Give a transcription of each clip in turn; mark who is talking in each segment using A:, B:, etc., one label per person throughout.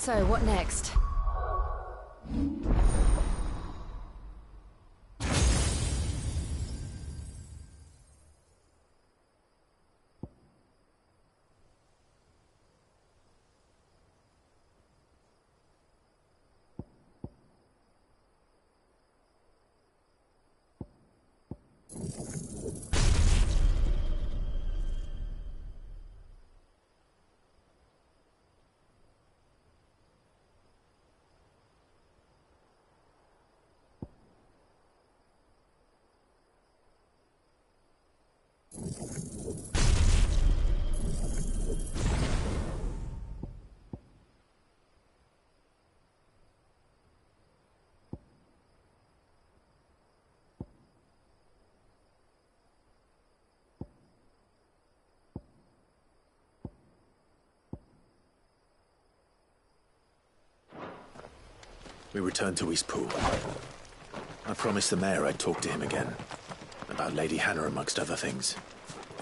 A: So, what next?
B: We returned to Eastpool. I promised the mayor I'd talk to him again. About Lady Hannah amongst other things.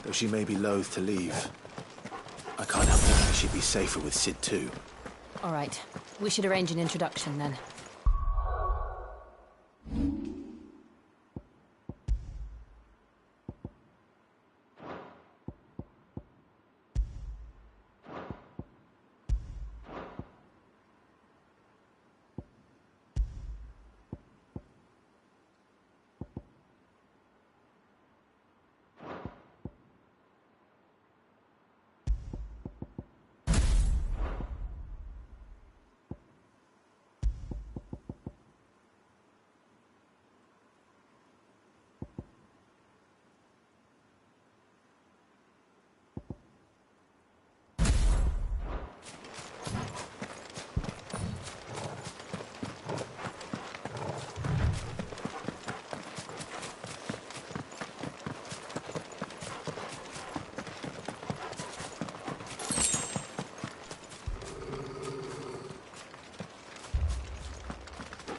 B: Though she may be loath to leave, I can't help thinking she'd be safer with Sid too.
A: All right. We should arrange an introduction then.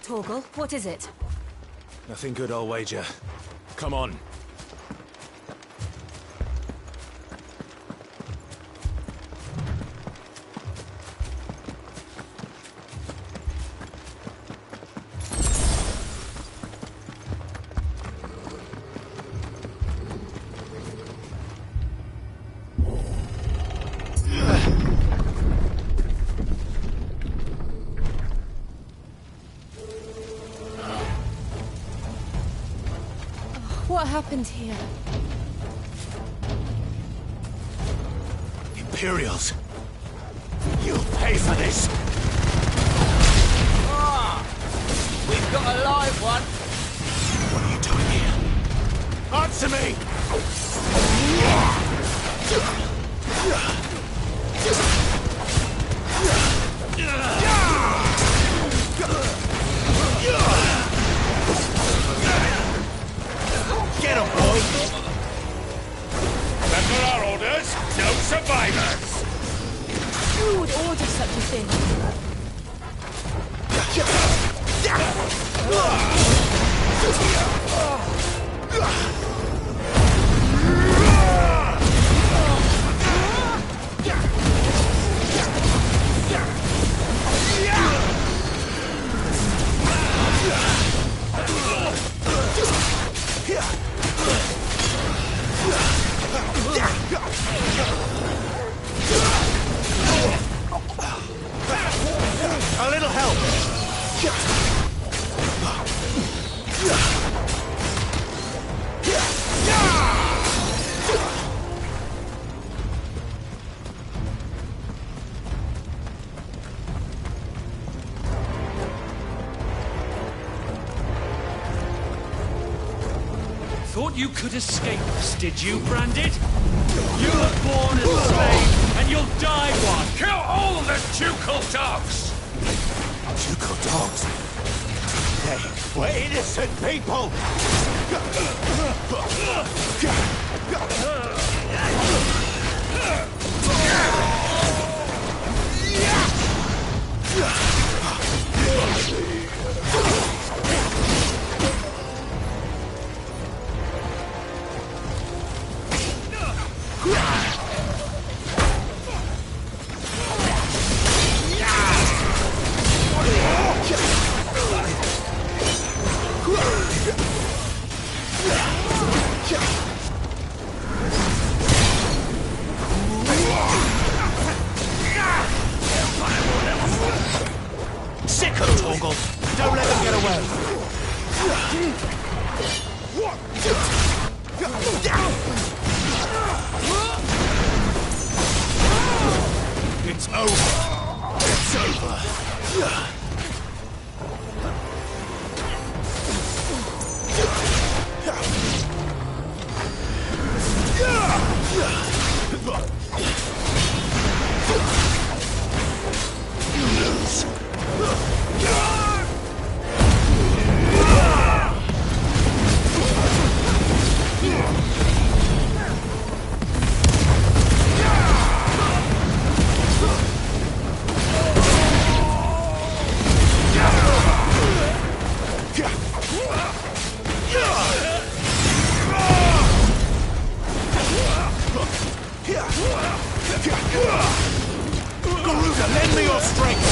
A: Torgal, what is it?
C: Nothing good, I'll wager. Come on.
A: What happened here?
C: Imperials! You'll pay for this!
D: Ah! We've got a live one!
C: What are you doing here? Answer me! Get him, boys!
E: Remember our orders? No survivors!
A: Who would order such a thing?
C: A little help!
F: Thought you could escape us, did you, Branded? You were born a slave, and you'll die one!
E: Kill all the ducal dogs!
C: Ducal dogs? Hey, we're innocent people! It's over. It's over. You lose. Garuda, lend me your strength!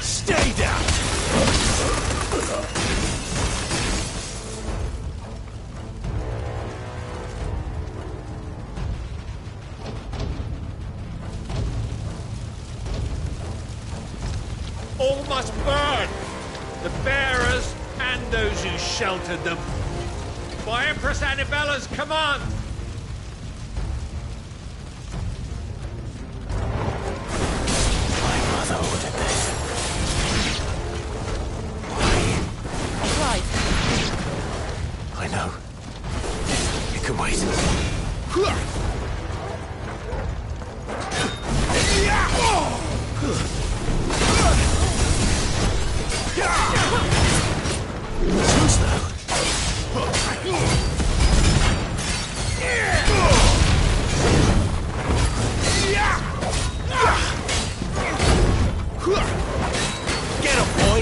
C: Stay down!
E: All must burn! The bearers and those who sheltered them. By Empress Annibella's command!
B: My mother ordered this.
A: Right.
B: I know. It can wait. Who's now? Get him, boy!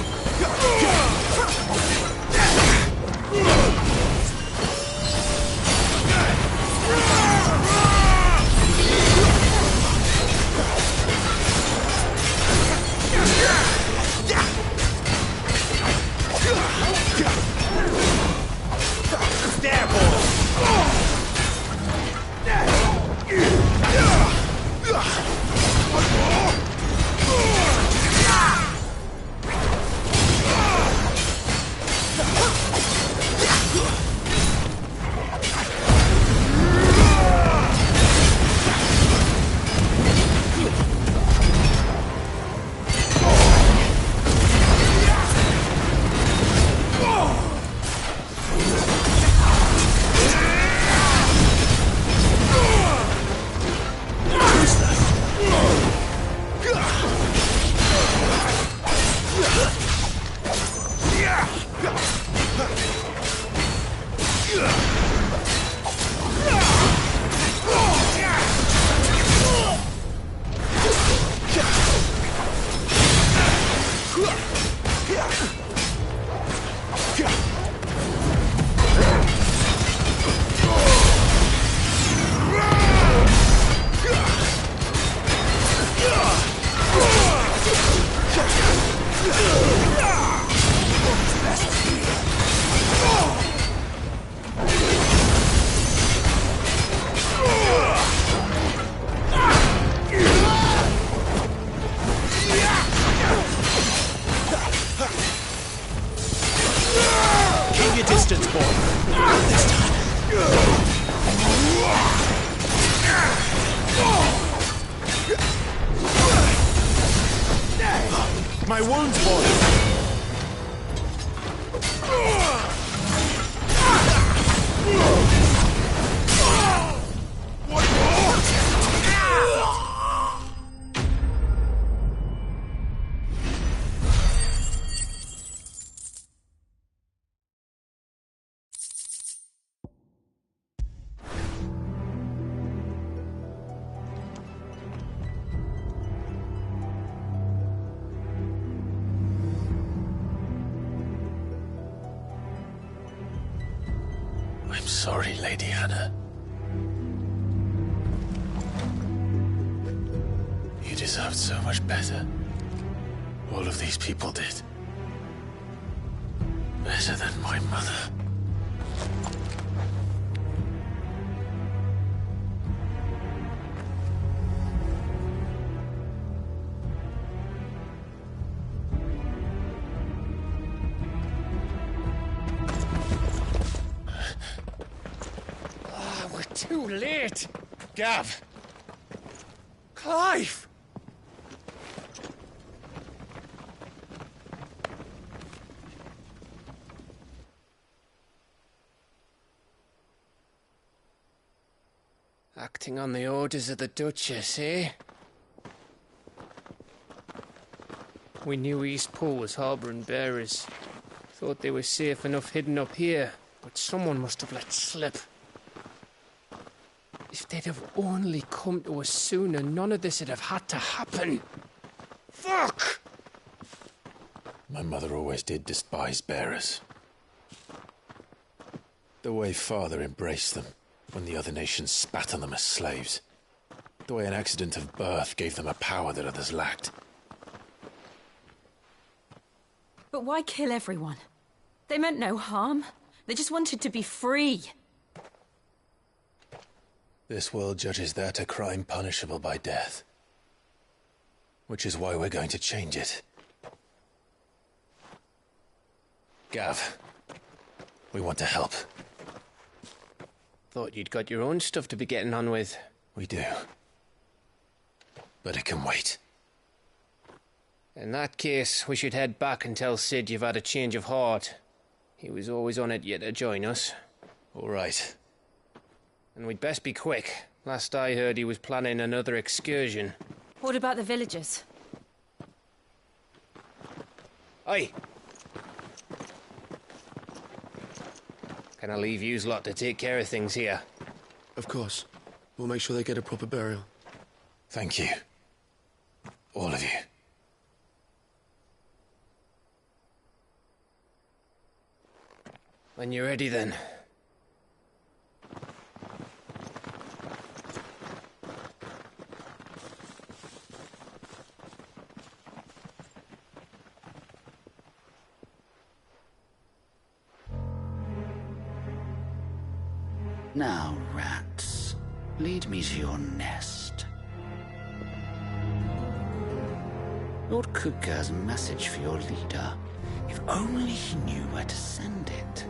B: There, boy! Keep your distance, boy. This time. My wounds, boy. I'm sorry, Lady Hannah. You deserved so much better. All of these people did. Better than my mother.
F: We're too late. Gav. Clive. Acting on the orders of the Duchess, eh? We knew East Pool was harbouring bearers. Thought they were safe enough hidden up here, but someone must have let slip. If they'd have only come to us sooner, none of this would have had to happen. Fuck!
B: My mother always did despise bearers. The way Father embraced them when the other nations spat on them as slaves. The way an accident of birth gave them a power that others lacked.
A: But why kill everyone? They meant no harm. They just wanted to be free.
B: This world judges that a crime punishable by death. Which is why we're going to change it. Gav, we want to help.
F: Thought you'd got your own stuff to be getting on with.
B: We do. But it can wait.
F: In that case, we should head back and tell Sid you've had a change of heart. He was always on it yet to join us.
B: All right.
F: And we'd best be quick. Last I heard, he was planning another excursion.
A: What about the villagers?
F: Aye. Can I leave yous lot to take care of things here?
C: Of course. We'll make sure they get a proper burial.
B: Thank you. All of you.
F: When you're ready, then.
G: Now, rats, lead me to your nest. Lord Kupka has a message for your leader. If only he knew where to send it.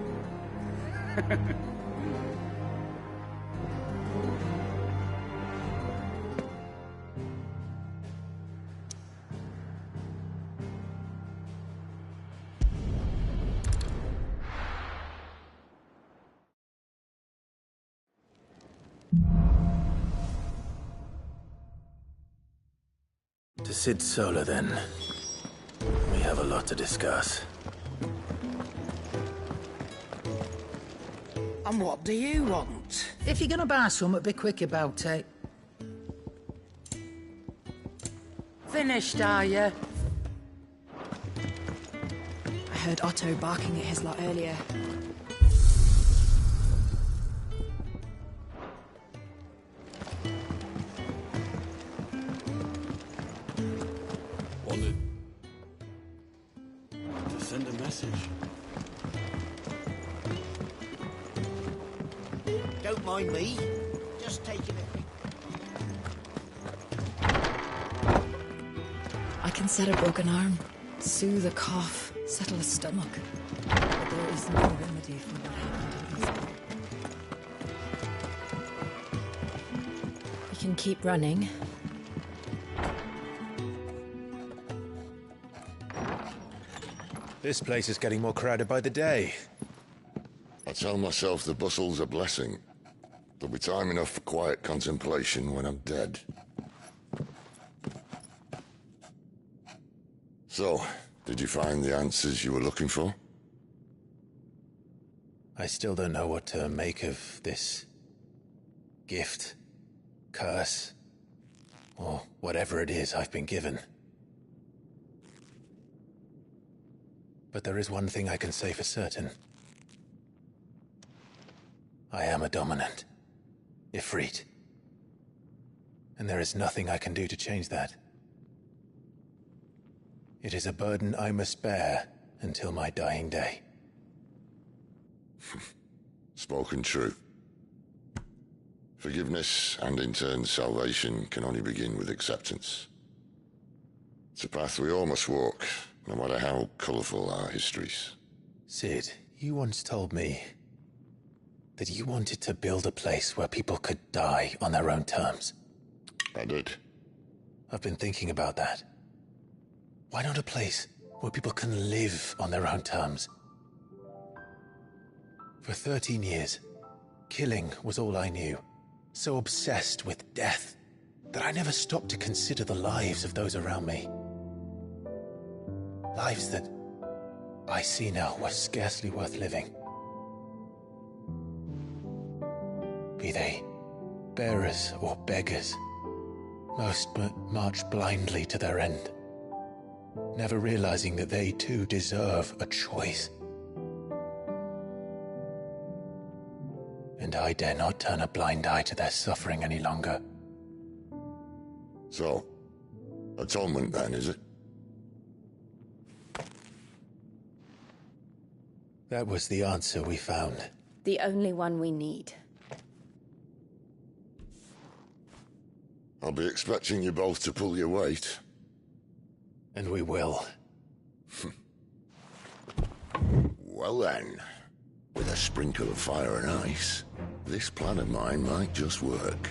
B: To Sid Solar, then. We have a lot to discuss.
H: And what do you want?
I: If you're gonna buy something, be quick about it. Finished, are you?
J: I heard Otto barking at his lot earlier.
C: Wanted to send a message.
H: Don't mind me. Just taking it.
J: I can set a broken arm, soothe a cough, settle a stomach. But there is no remedy for what happened to these people. We can keep running.
B: This place is getting more crowded by the day.
K: I tell myself the bustle's a blessing. There'll be time enough for quiet contemplation when I'm dead. So, did you find the answers you were looking for?
B: I still don't know what to make of this gift, curse, or whatever it is I've been given. But there is one thing I can say for certain. I am a dominant. Ifrit. And there is nothing I can do to change that. It is a burden I must bear until my dying day.
K: Spoken true. Forgiveness and in turn salvation can only begin with acceptance. It's a path we all must walk, no matter how colourful our histories.
B: Sid, you once told me that you wanted to build a place where people could die on their own terms.
K: I did.
B: I've been thinking about that. Why not a place where people can live on their own terms? For 13 years, killing was all I knew. So obsessed with death that I never stopped to consider the lives of those around me. Lives that I see now were scarcely worth living. Be they bearers or beggars, most march blindly to their end, never realizing that they too deserve a choice. And I dare not turn a blind eye to their suffering any longer.
K: So, atonement then, is it?
B: That was the answer we found.
A: The only one we need.
K: I'll be expecting you both to pull your weight.
B: And we will.
K: Well then, with a sprinkle of fire and ice, this plan of mine might just work.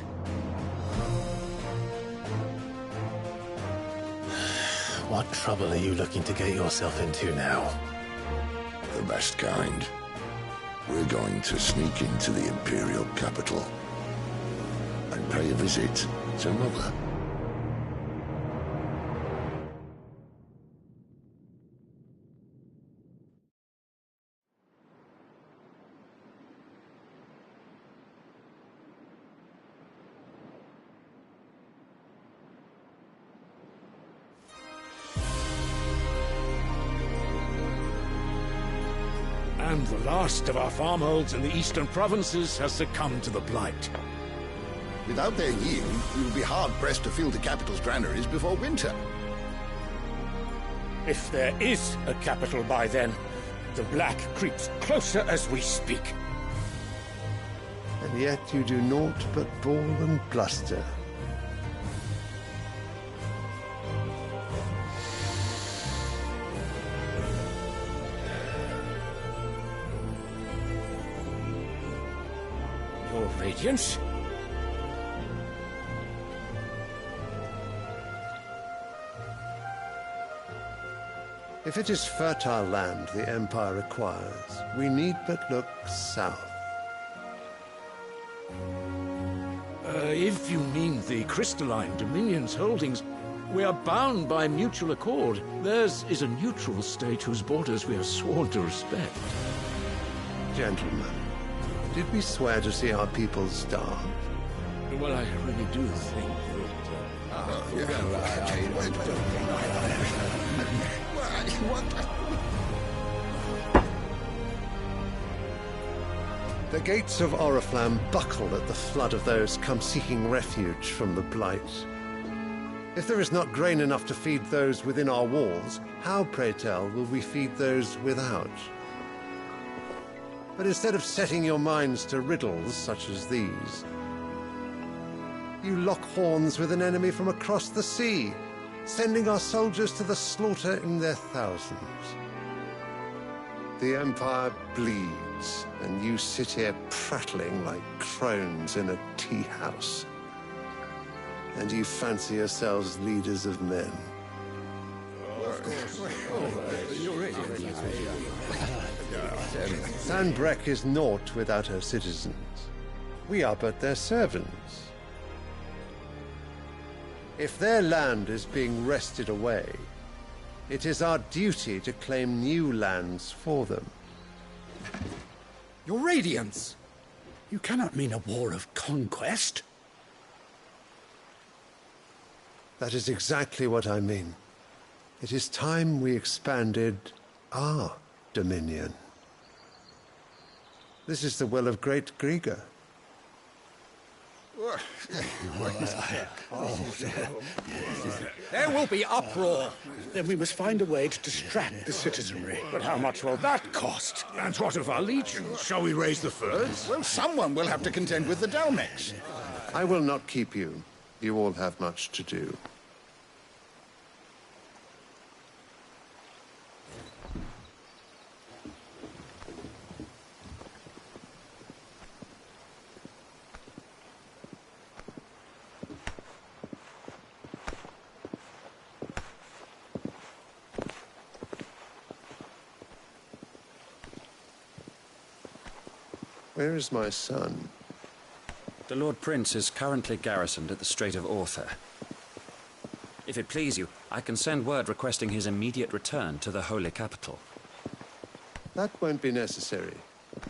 B: What trouble are you looking to get yourself into now?
K: The best kind. We're going to sneak into the Imperial capital and pay a visit to Mother.
C: And the last of our farmholds in the eastern provinces has succumbed to the blight.
L: Without their yield, we will be hard-pressed to fill the capital's granaries before winter.
C: If there is a capital by then, the black creeps closer as we speak.
M: And yet you do naught but bawl and bluster.
C: Your Radiance?
M: If it is fertile land the Empire requires, we need but look south.
C: If you mean the crystalline Dominion's holdings, we are bound by mutual accord. Theirs is a neutral state whose borders we are sworn to respect.
M: Gentlemen, did we swear to see our people starve?
C: Well, I really do think
M: The gates of Oriflamme buckle at the flood of those come seeking refuge from the blight. If there is not grain enough to feed those within our walls, how, pray tell, will we feed those without? But instead of setting your minds to riddles such as these, you lock horns with an enemy from across the sea, sending our soldiers to the slaughter in their thousands. The Empire bleeds, and you sit here prattling like crones in a tea-house. And you fancy yourselves leaders of men. Sanbreque is naught without her citizens. We are but their servants. If their land is being wrested away, it is our duty to claim new lands for them.
C: Your Radiance! You cannot mean a war of conquest.
M: That is exactly what I mean. It is time we expanded our dominion. This is the well of great Grieger.
N: There will be uproar. Then we must find a way to distract the citizenry. But how much will that cost?
C: And what of our legions? Shall we raise the furs?
N: Well, someone will have to contend with the Dalmex.
M: I will not keep you. You all have much to do. Where is my son?
O: The Lord Prince is currently garrisoned at the Strait of Arthur. If it please you, I can send word requesting his immediate return to the Holy Capital.
M: That won't be necessary.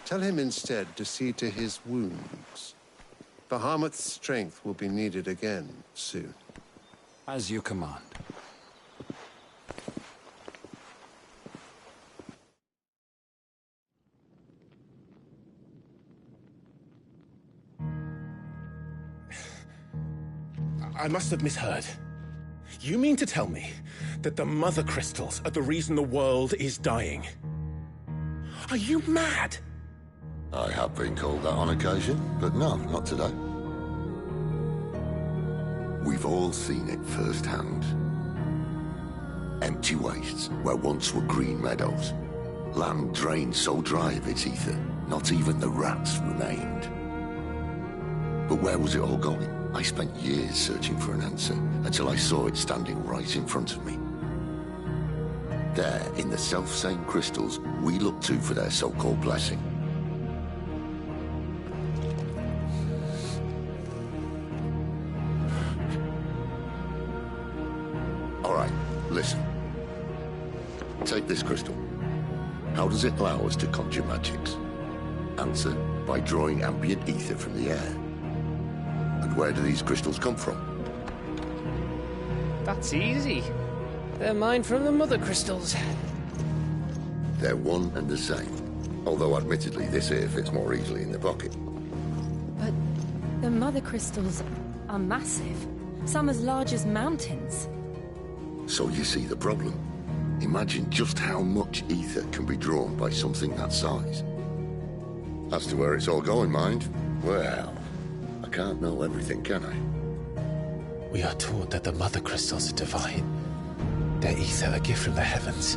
M: Tell him instead to see to his wounds. Bahamut's strength will be needed again soon.
O: As you command.
P: I must have misheard. You mean to tell me that the Mother Crystals are the reason the world is dying? Are you mad?
K: I have been called that on occasion, but no, not today. We've all seen it firsthand. Empty wastes where once were green meadows. Land drained so dry of its ether, not even the rats remained. But where was it all going? I spent years searching for an answer, until I saw it standing right in front of me. There, in the self-same crystals we look to for their so-called blessing. All right, listen. Take this crystal. How does it allow us to conjure magics? Answer, by drawing ambient ether from the air. And where do these crystals come from?
F: That's easy. They're mine from the Mother Crystals.
K: They're one and the same. Although admittedly this here fits more easily in the pocket.
A: But the Mother Crystals are massive. Some as large as mountains.
K: So you see the problem. Imagine just how much ether can be drawn by something that size. As to where it's all going, mind, well, I can't know everything, can I?
B: We are taught that the Mother Crystals are divine. Their ether a gift from the heavens.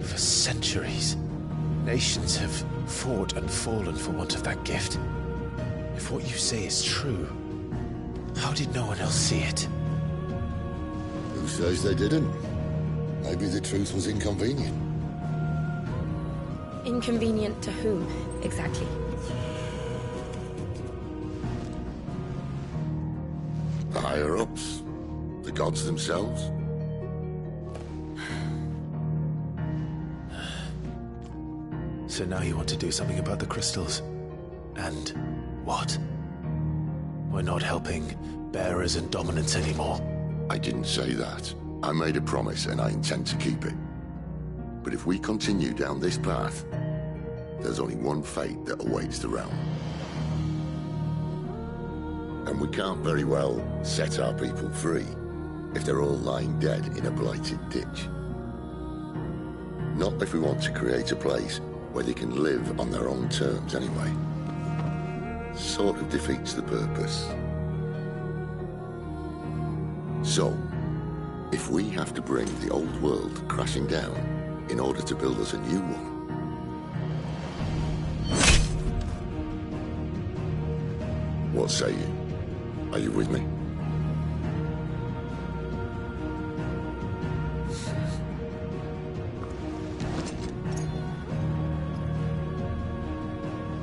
B: For centuries, nations have fought and fallen for want of that gift. If what you say is true, how did no one else see it?
K: Who says they didn't? Maybe the truth was inconvenient.
A: Inconvenient to whom, exactly?
K: The higher-ups? The gods themselves?
B: So now you want to do something about the crystals? And what? We're not helping bearers and dominants anymore.
K: I didn't say that. I made a promise and I intend to keep it. But if we continue down this path, there's only one fate that awaits the realm. And we can't very well set our people free if they're all lying dead in a blighted ditch. Not if we want to create a place where they can live on their own terms anyway. Sort of defeats the purpose. So, if we have to bring the old world crashing down in order to build us a new one, what say you? Are you with me?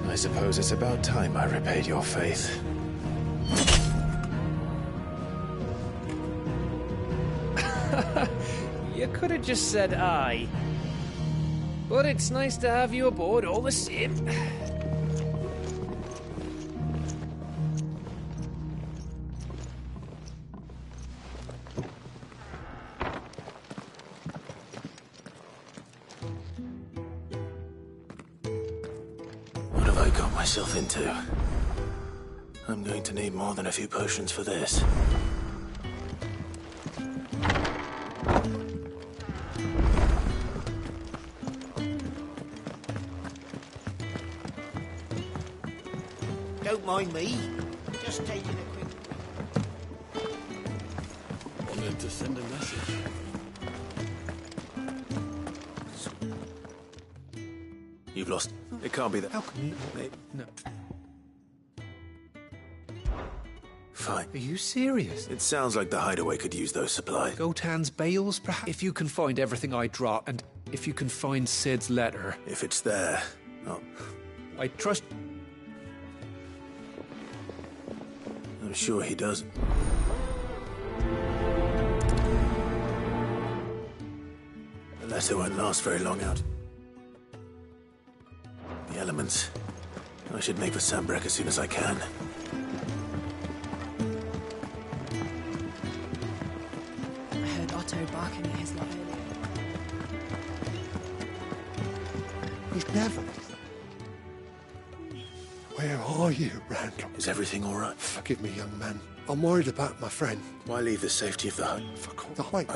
B: I suppose it's about time I repaid your faith.
F: You could have just said aye. But it's nice to have you aboard all the same.
B: I got myself into? I'm going to need more than a few potions for this.
H: Don't mind me. Just taking a quick...
C: Wanted to send a message.
B: You've lost... It can't be that...
Q: How can you... No.
B: Fine.
Q: Are you serious?
B: It sounds like the hideaway could use those supplies.
Q: Gotan's bales, perhaps? If you can find everything I dropped, and if you can find Sid's letter...
B: If it's there... Oh.
Q: I trust...
B: I'm sure he doesn't. The letter won't last very long out. The elements. I should make for Sambrek as soon as I can.
J: I heard Otto barking at his lot earlier.
M: He's never... Where are you, Randall?
B: Is everything all right?
M: Forgive me, young man. I'm worried about my friend.
B: Why leave the safety of the hut?
M: Fuck all the height.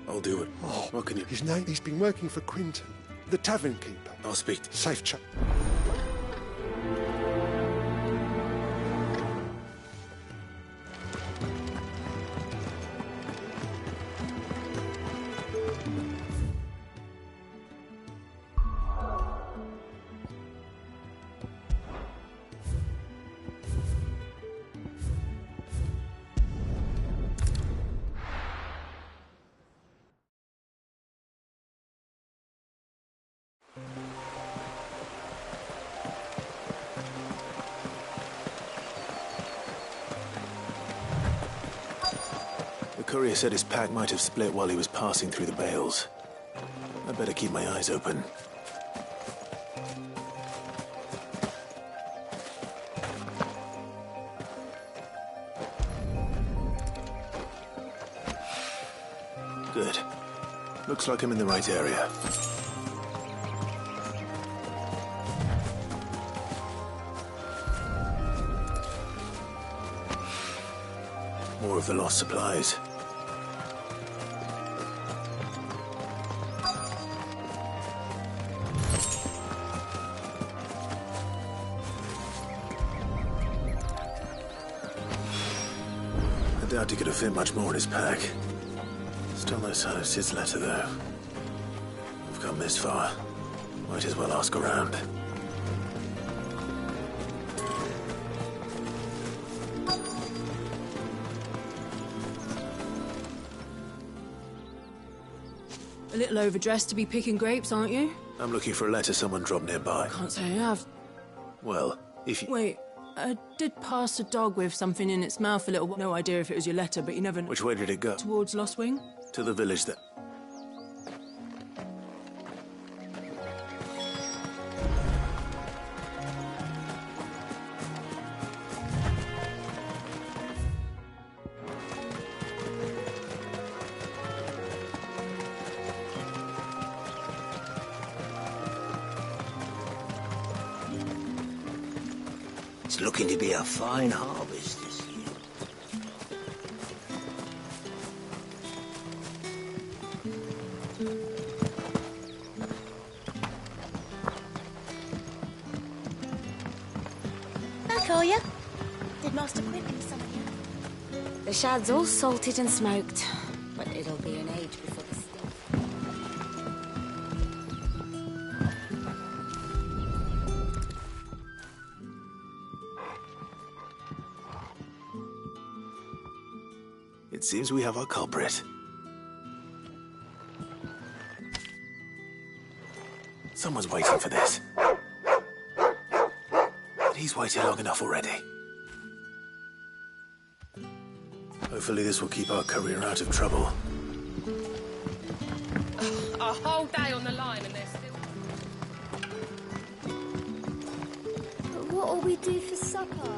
B: I'll do it.
M: Oh,
B: what can you...
M: His name? He's been working for Quinton, the tavern keeper.
B: I'll speak to...
M: Safe chap.
B: The courier said his pack might have split while he was passing through the bales. I'd better keep my eyes open. Good. Looks like I'm in the right area. More of the lost supplies. I doubt he could have fit much more in his pack. Still no sign of Sid's letter, though. We've come this far. Might as well ask around.
J: A little overdressed to be picking grapes, aren't you?
B: I'm looking for a letter someone dropped nearby.
J: Can't say I have.
B: Well, if you...
J: Wait, I did pass a dog with something in its mouth a little while. No idea if it was your letter, but you never know.
B: Which way did it go?
J: Towards Lost Wing?
B: To the village that...
H: It's looking to be a fine harvest this year.
R: Back, are ya? Did Master Quinton summon you? The shad's all salted and smoked, but it'll be an age before the stink.
B: It seems we have our culprit. Someone's waiting for this. But he's waited long enough already. Hopefully this will keep our courier out of trouble.
F: A whole day on the line and they're still...
R: But what'll we do for supper?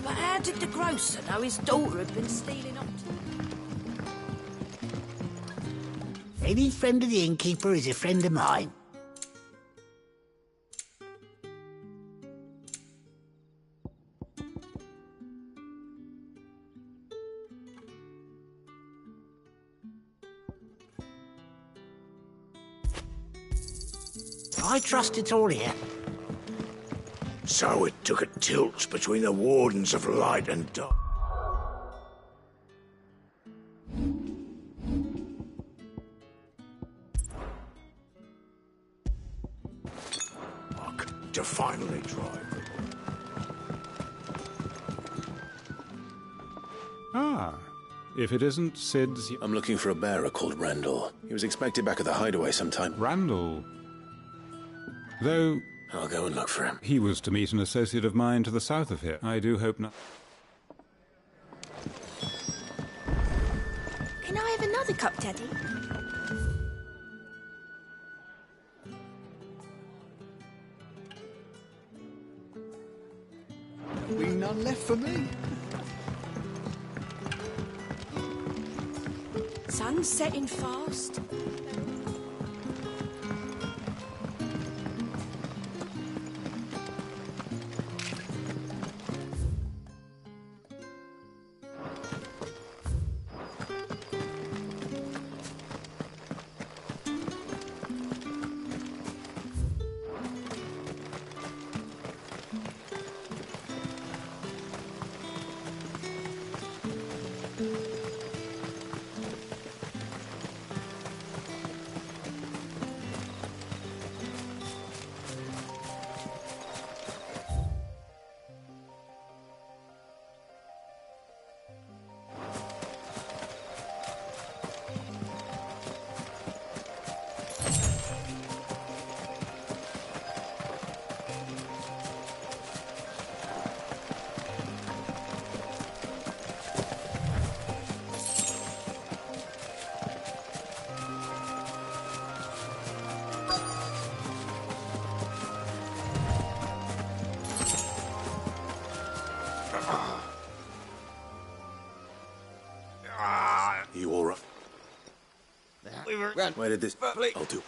H: But how did the grocer know his daughter had been stealing up to him?
S: Any friend of the innkeeper is a friend of mine.
N: I trust it's all here.
S: So it took a tilt between the Wardens of Light and Dark. To finally drive.
T: Ah, if it isn't Sid's...
B: I'm looking for a bearer called Randall. He was expected back at the hideaway sometime.
T: Randall. Though...
B: I'll go and look for him.
T: He was to meet an associate of mine to the south of here. I do hope not...
R: Can I have another cup, Daddy?
U: There'll be none left for me.
R: Sun's setting fast.
B: You all right? Where did this... I'll do.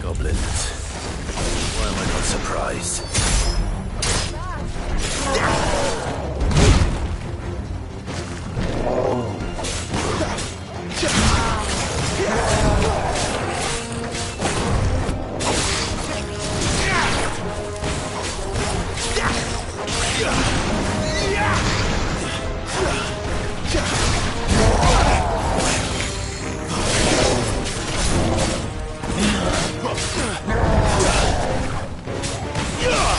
B: Goblins. Why am I not surprised?
S: Yeah!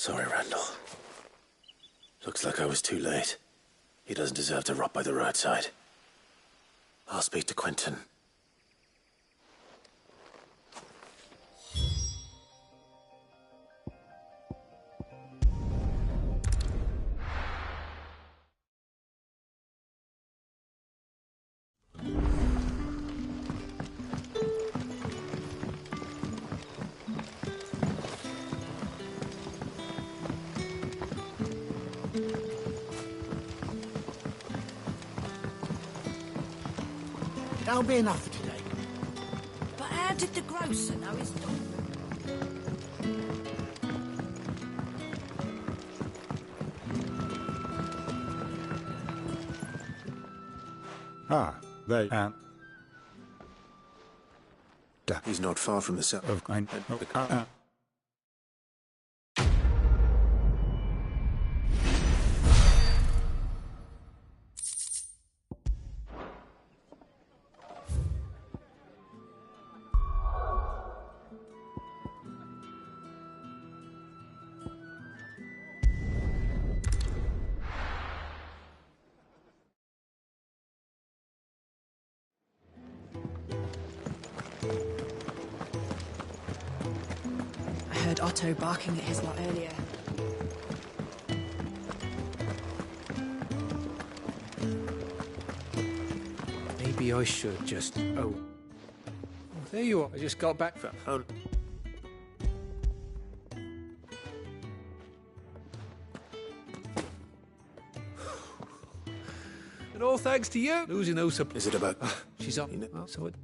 B: Sorry, Randall. Looks like I was too late. He doesn't deserve to rot by the roadside. I'll speak to Quentin.
N: That'll be enough for today.
H: But how did the grocer know his daughter?
T: Ah, they and
B: he's not far from the cell.
J: I heard Otto barking at his lot earlier.
Q: Maybe I should just... Oh, there you are. I just got back from... Oh. And all thanks to you. Losing no supply.
B: Is it about...
Q: She's up. Oh, so it...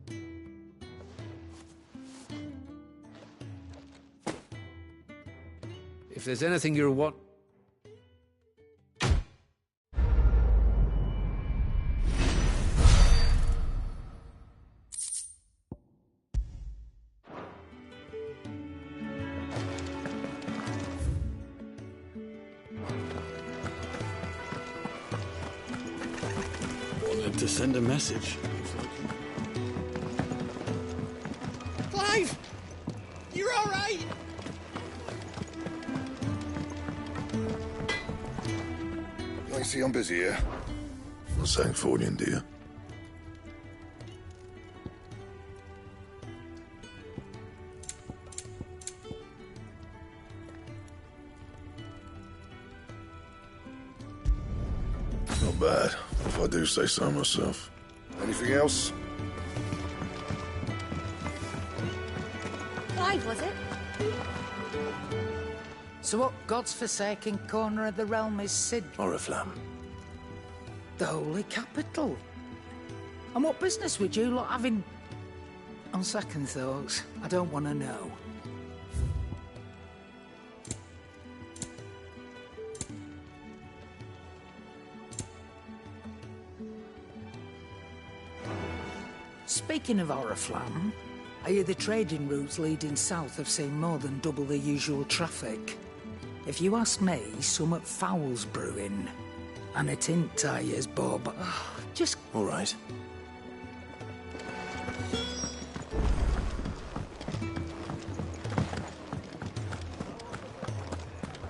Q: If there's anything you're want...
S: Wanted to send a message.
N: Clive! You're all right!
L: I see I'm busy here. Not saying Fordian, do you? Not bad, if I do say so myself. Anything else?
R: Clive, was it?
I: So what God's forsaken corner of the realm is Sid?
B: Oriflamme.
I: The holy capital. And what business would you lot having... On second thoughts, I don't want to know. Speaking of Oriflamme, I hear the trading routes leading south have seen more than double the usual traffic. If you ask me, somewhat foul's brewing. And it ain't tires, Bob. Just...
B: All right.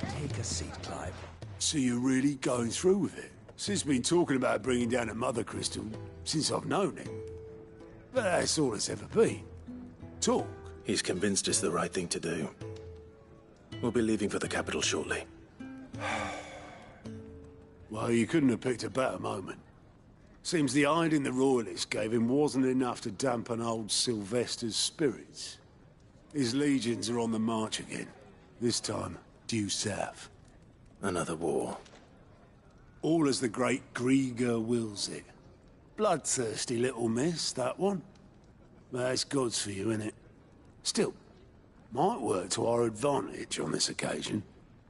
N: Take a seat, Clive. So you're really going through with it? Sid's been talking about bringing down a mother crystal since I've known him. But that's all it's ever been. Talk.
B: He's convinced it's the right thing to do. We'll be leaving for the capital shortly.
N: Well, you couldn't have picked a better moment. Seems the hiding the royalists gave him wasn't enough to dampen old Sylvester's spirits. His legions are on the march again. This time, due south.
B: Another war.
N: All as the great Grieger wills it. Bloodthirsty little miss, that one. But that's God's for you, innit? Still, might work to our advantage on this occasion.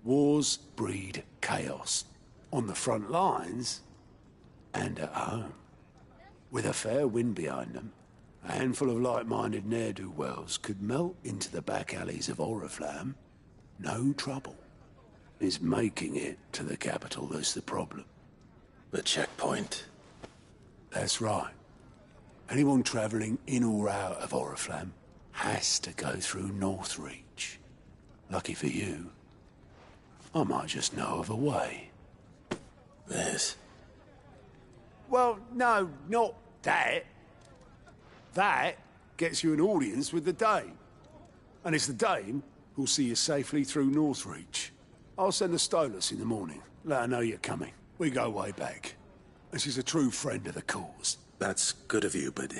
N: Wars breed chaos. On the front lines, and at home. With a fair wind behind them, a handful of like-minded ne'er-do-wells could melt into the back alleys of Oriflamme. No trouble. It's making it to the capital that's the problem.
B: The checkpoint.
N: That's right. Anyone travelling in or out of Oriflamme has to go through Northreach. Lucky for you, I might just know of a way.
B: Yes.
N: Well, no, not that. That gets you an audience with the Dame. And it's the Dame who'll see you safely through Northreach. I'll send the Stolas in the morning. Let her know you're coming. We go way back. And she's a true friend of the cause.
B: That's good of you, but...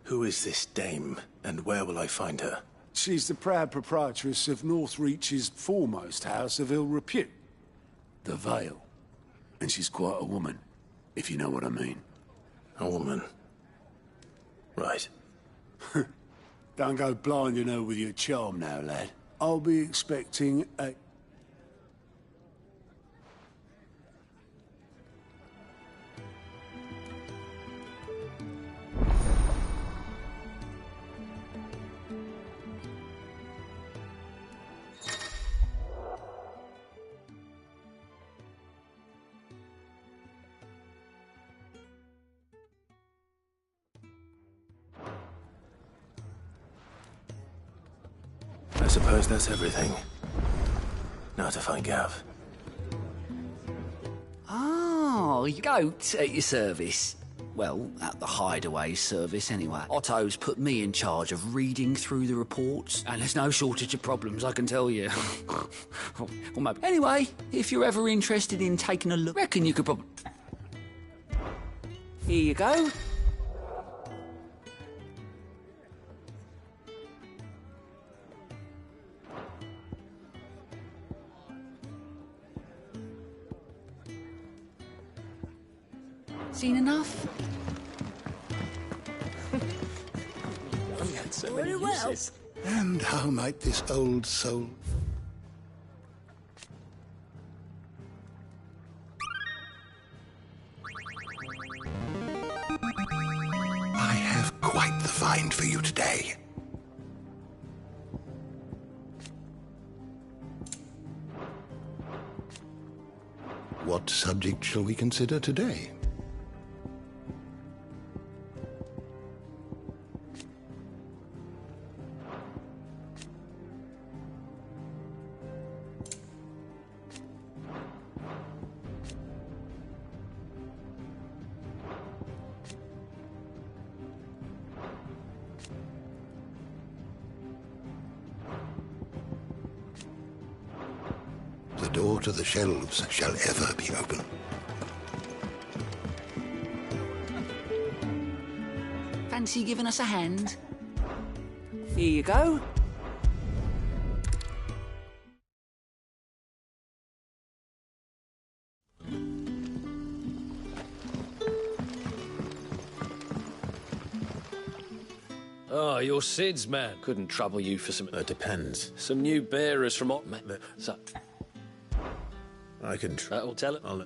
B: who is this Dame, and where will I find her?
N: She's the proud proprietress of Northreach's foremost house of ill repute. The Vale. And she's quite a woman, if you know what I mean.
B: A woman? Right.
N: Don't go blinding her with your charm now, lad. I'll be expecting a...
B: I suppose that's everything. Now to find Gav.
G: Oh, goat at your service. Well, at the hideaway service anyway. Otto's put me in charge of reading through the reports, and there's no shortage of problems, I can tell you. Well, maybe. Anyway, if you're ever interested in taking a look, reckon you could probably... Here you go. Seen enough?
S: Very well. And how might this old soul... I have quite the find for you today. What subject shall we consider today? The door to the shelves shall ever be open.
G: Fancy giving us a hand? Here you go.
D: Oh, you're Sid's man. Couldn't trouble you for some...
B: depends.
D: Some new bearers from... So...
B: I can...
D: That'll tell it.
B: I'll...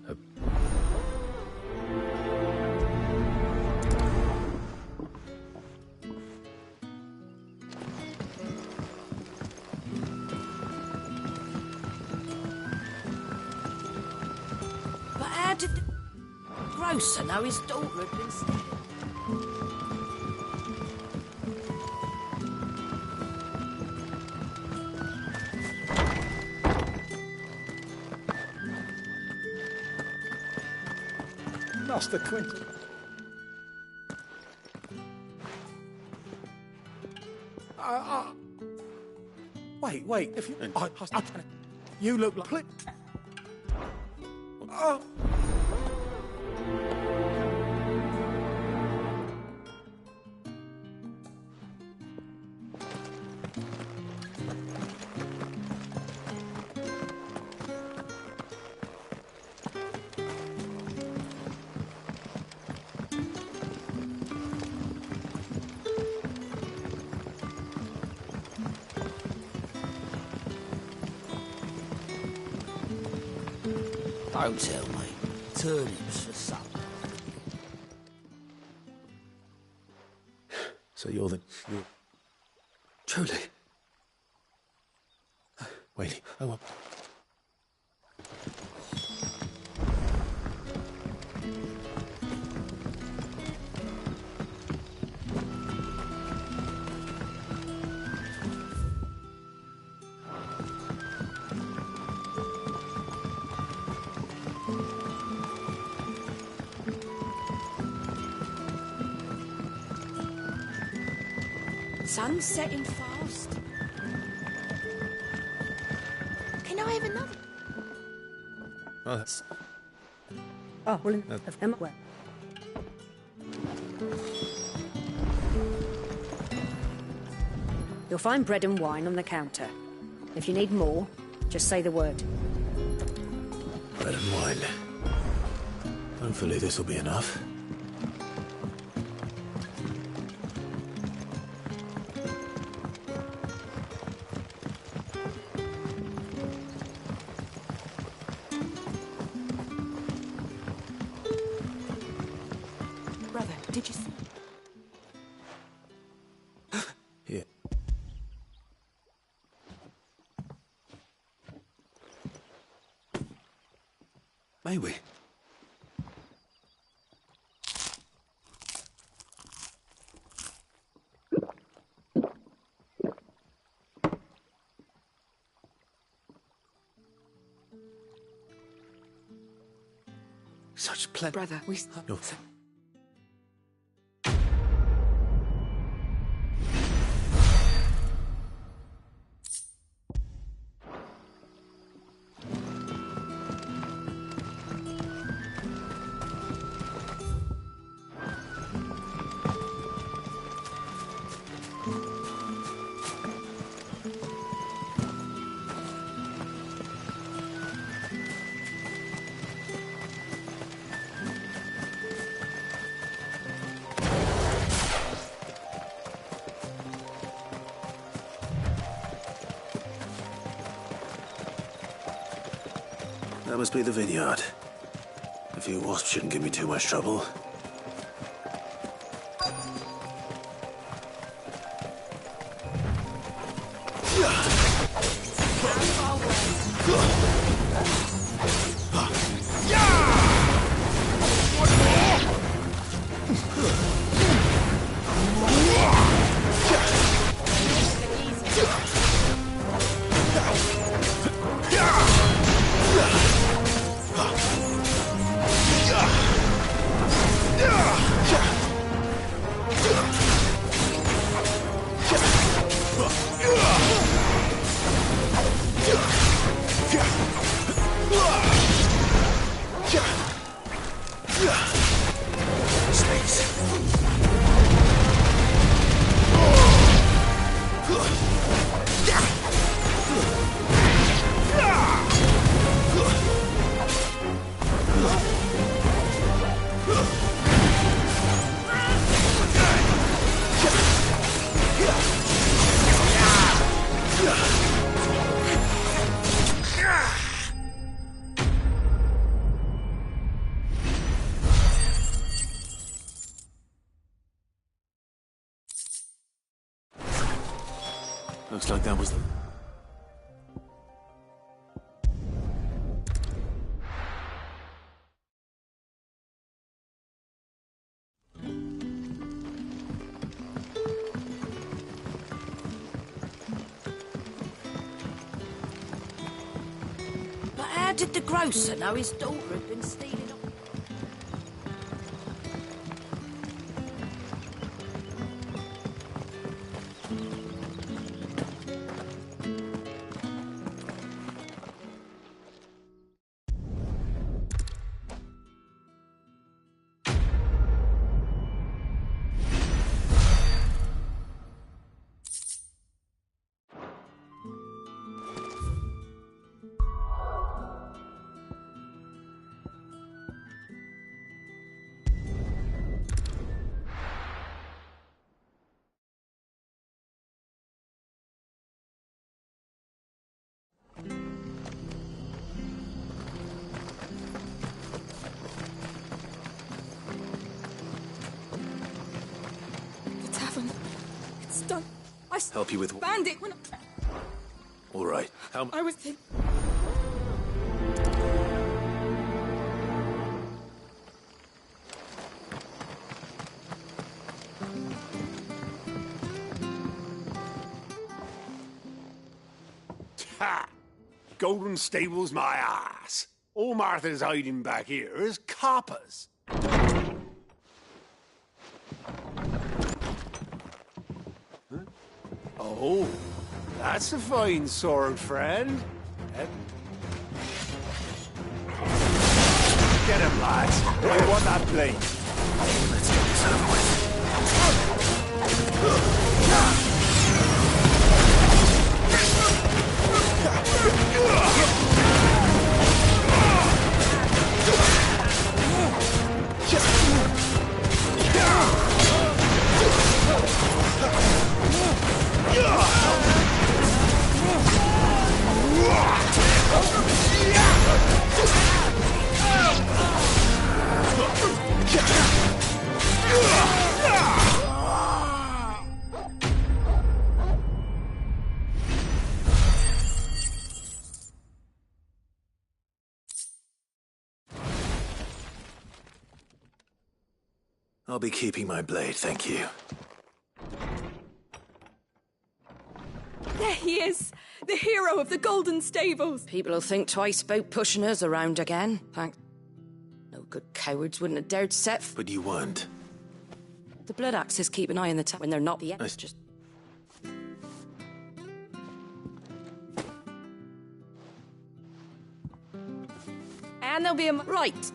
H: But how did the grocer know his daughter had been stealing?
U: Master Quentin. Wait, if you... you look like... Oh!
G: Don't tell me. Turnips for supper.
B: So you're the...
G: Truly?
B: Wait. Oh, well.
H: sun's setting fast. Can I have another?
B: Oh, that's...
E: Oh, well, of them. Well. You'll find bread and wine on the counter. If you need more, just say the word.
B: Bread and wine. Hopefully this will be enough.
H: Brother, did you see?
B: Here.
N: May we? Such plenty.
H: Brother, we...
B: No. That must be the vineyard. A few wasps shouldn't give me too much trouble. Looks like that was the...
H: But how did the grocer know his daughter had been stealing up?
A: The tavern. It's done. I
B: Help you with...
A: found it when
B: All right. How...
A: I was in...
N: Ha! Golden Stable's my ass. All Martha's hiding back here is coppers. Huh? Oh, that's a fine sword, friend. Get him, lads. I want that blade.
B: Let's get this over with. I'll be keeping my blade, thank you.
A: There he is! The hero of the Golden Stables!
H: People will think twice about pushing us around again. No good cowards wouldn't have dared set.
B: But you weren't.
H: The Blood Axes keep an eye on the town when they're not the just.
A: And there'll be a...
H: Right.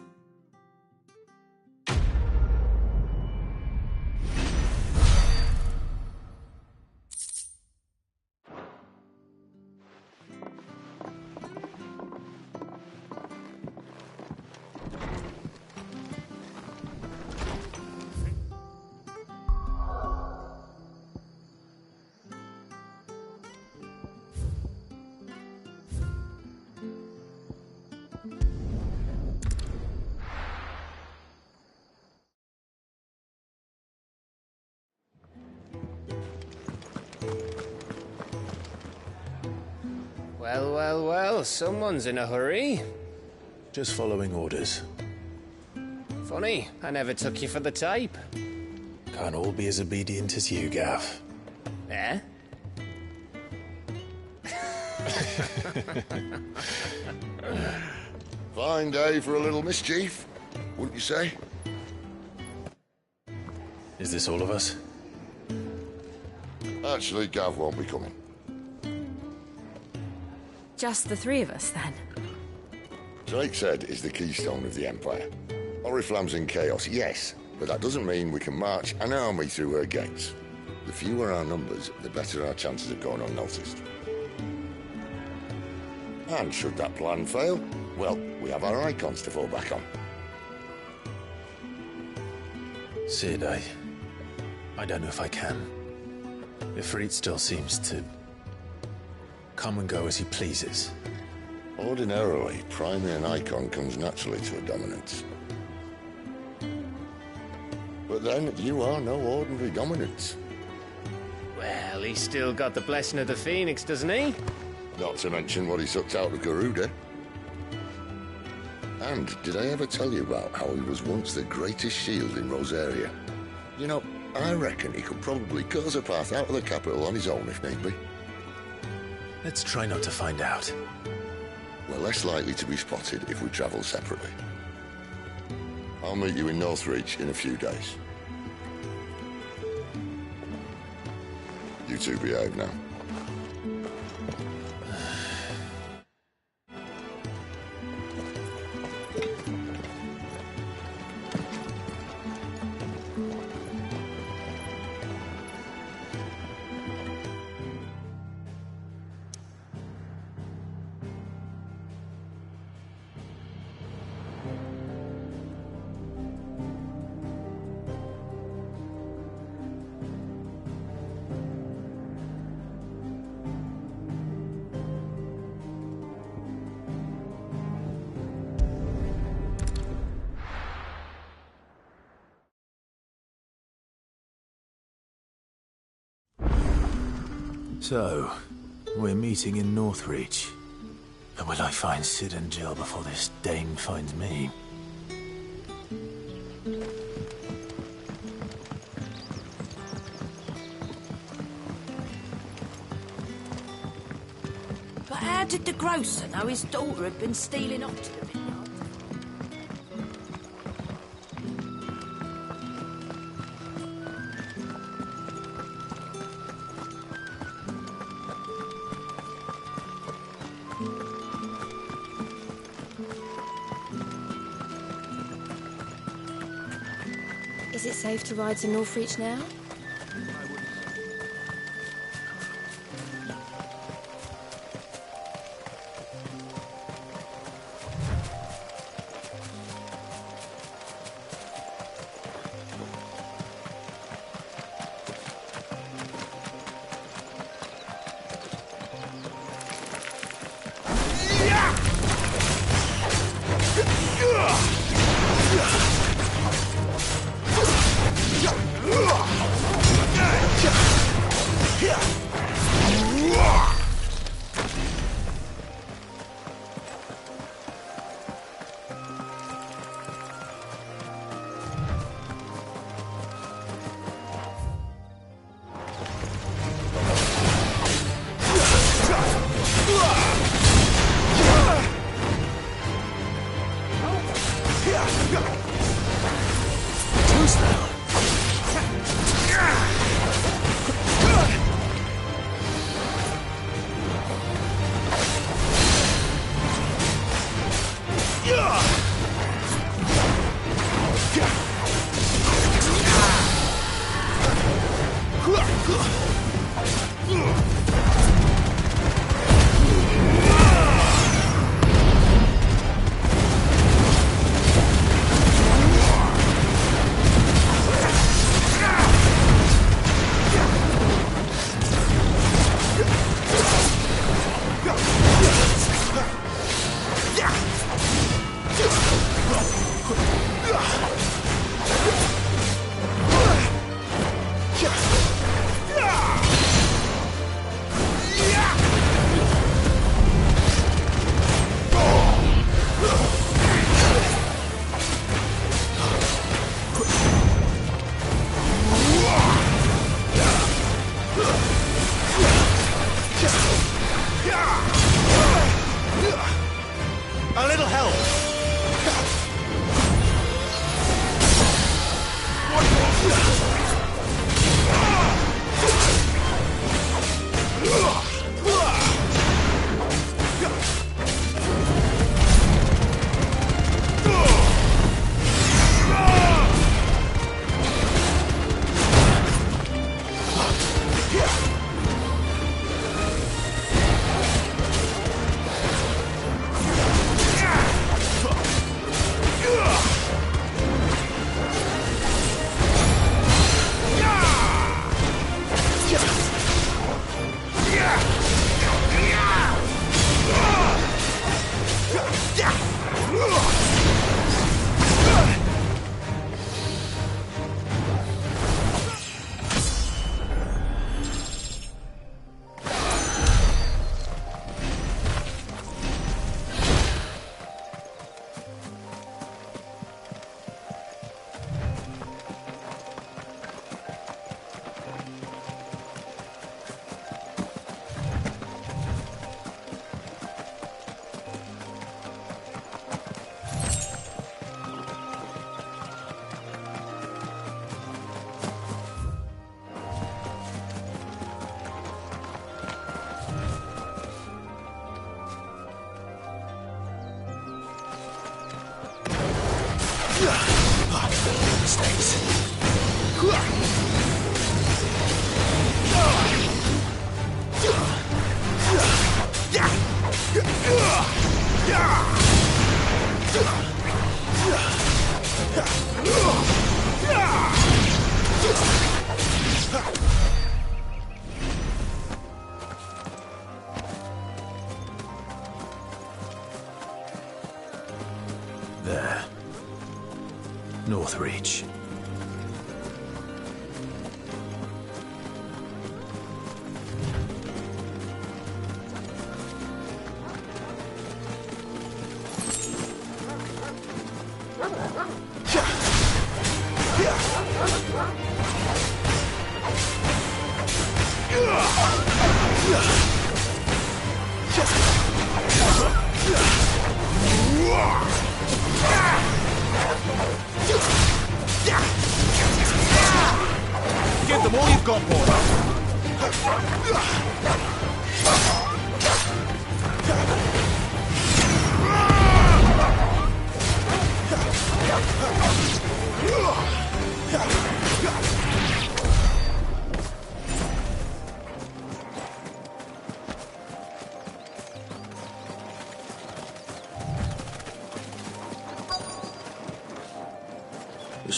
F: Well, well, well, someone's in a hurry.
B: Just following orders.
F: Funny, I never took you for the type.
B: Can't all be as obedient as you, Gaff.
F: Eh?
K: Fine day for a little mischief, wouldn't you say?
B: Is this all of us?
K: Actually, Gav won't be coming.
A: Just the three of us, then?
K: Drake's Head is the keystone of the Empire. Oriflamme's in chaos, yes, but that doesn't mean we can march an army through her gates. The fewer our numbers, the better our chances of going unnoticed. And should that plan fail, well, we have our icons to fall back on.
B: Sid, I don't know if I can. Ifrit still seems to come and go as he pleases.
K: Ordinarily, priming an icon comes naturally to a dominance. But then, you are no ordinary dominance.
F: Well, he's still got the blessing of the Phoenix, doesn't he?
K: Not to mention what he sucked out of Garuda. And did I ever tell you about how he was once the greatest shield in Rosaria? You know, I reckon he could probably cut us a path out of the capital on his own if need be.
B: Let's try not to find out.
K: We're less likely to be spotted if we travel separately. I'll meet you in Northreach in a few days. You two behave now.
B: So, we're meeting in Northreach. And will I find Sid and Jill before this Dane finds me?
H: But how did the grocer know his daughter had been stealing off to the vineyard?
R: Is it safe to ride to Northreach now?
P: A little help!
B: There. Northreach.
P: Give them all you've got, boy.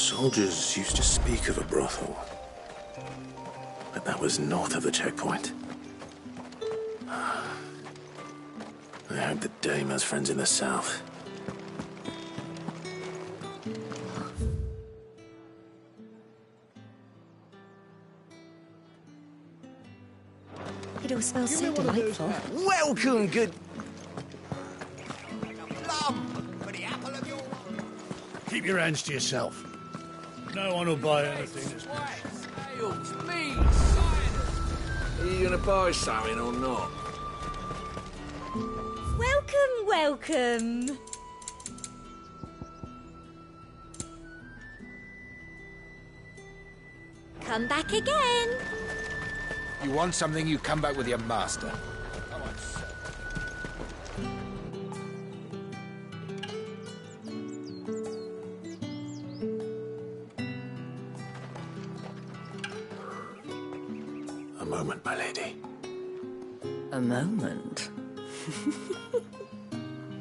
B: Soldiers used to speak of a brothel, but that was north of the checkpoint. I hope the dame has friends in the south.
R: It all smells so delightful.
D: Welcome, good...
N: Keep your hands to yourself. No one will buy anything that's...
D: Sales, meat, ciders. Are you gonna buy something or not?
R: Welcome, welcome. Come back again.
O: You want something, you come back with your master.
B: A moment, my lady.
J: A moment?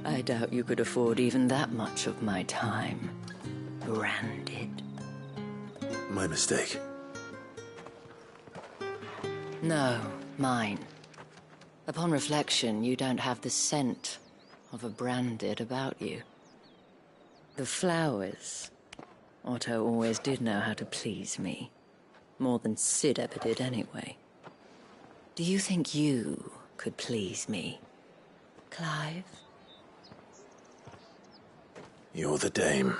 J: I doubt you could afford even that much of my time. Branded.
B: My mistake.
J: No, mine. Upon reflection, you don't have the scent of a branded about you. The flowers. Otto always did know how to please me. More than Sid ever did anyway. Do you think you could please me, Clive?
B: You're the dame.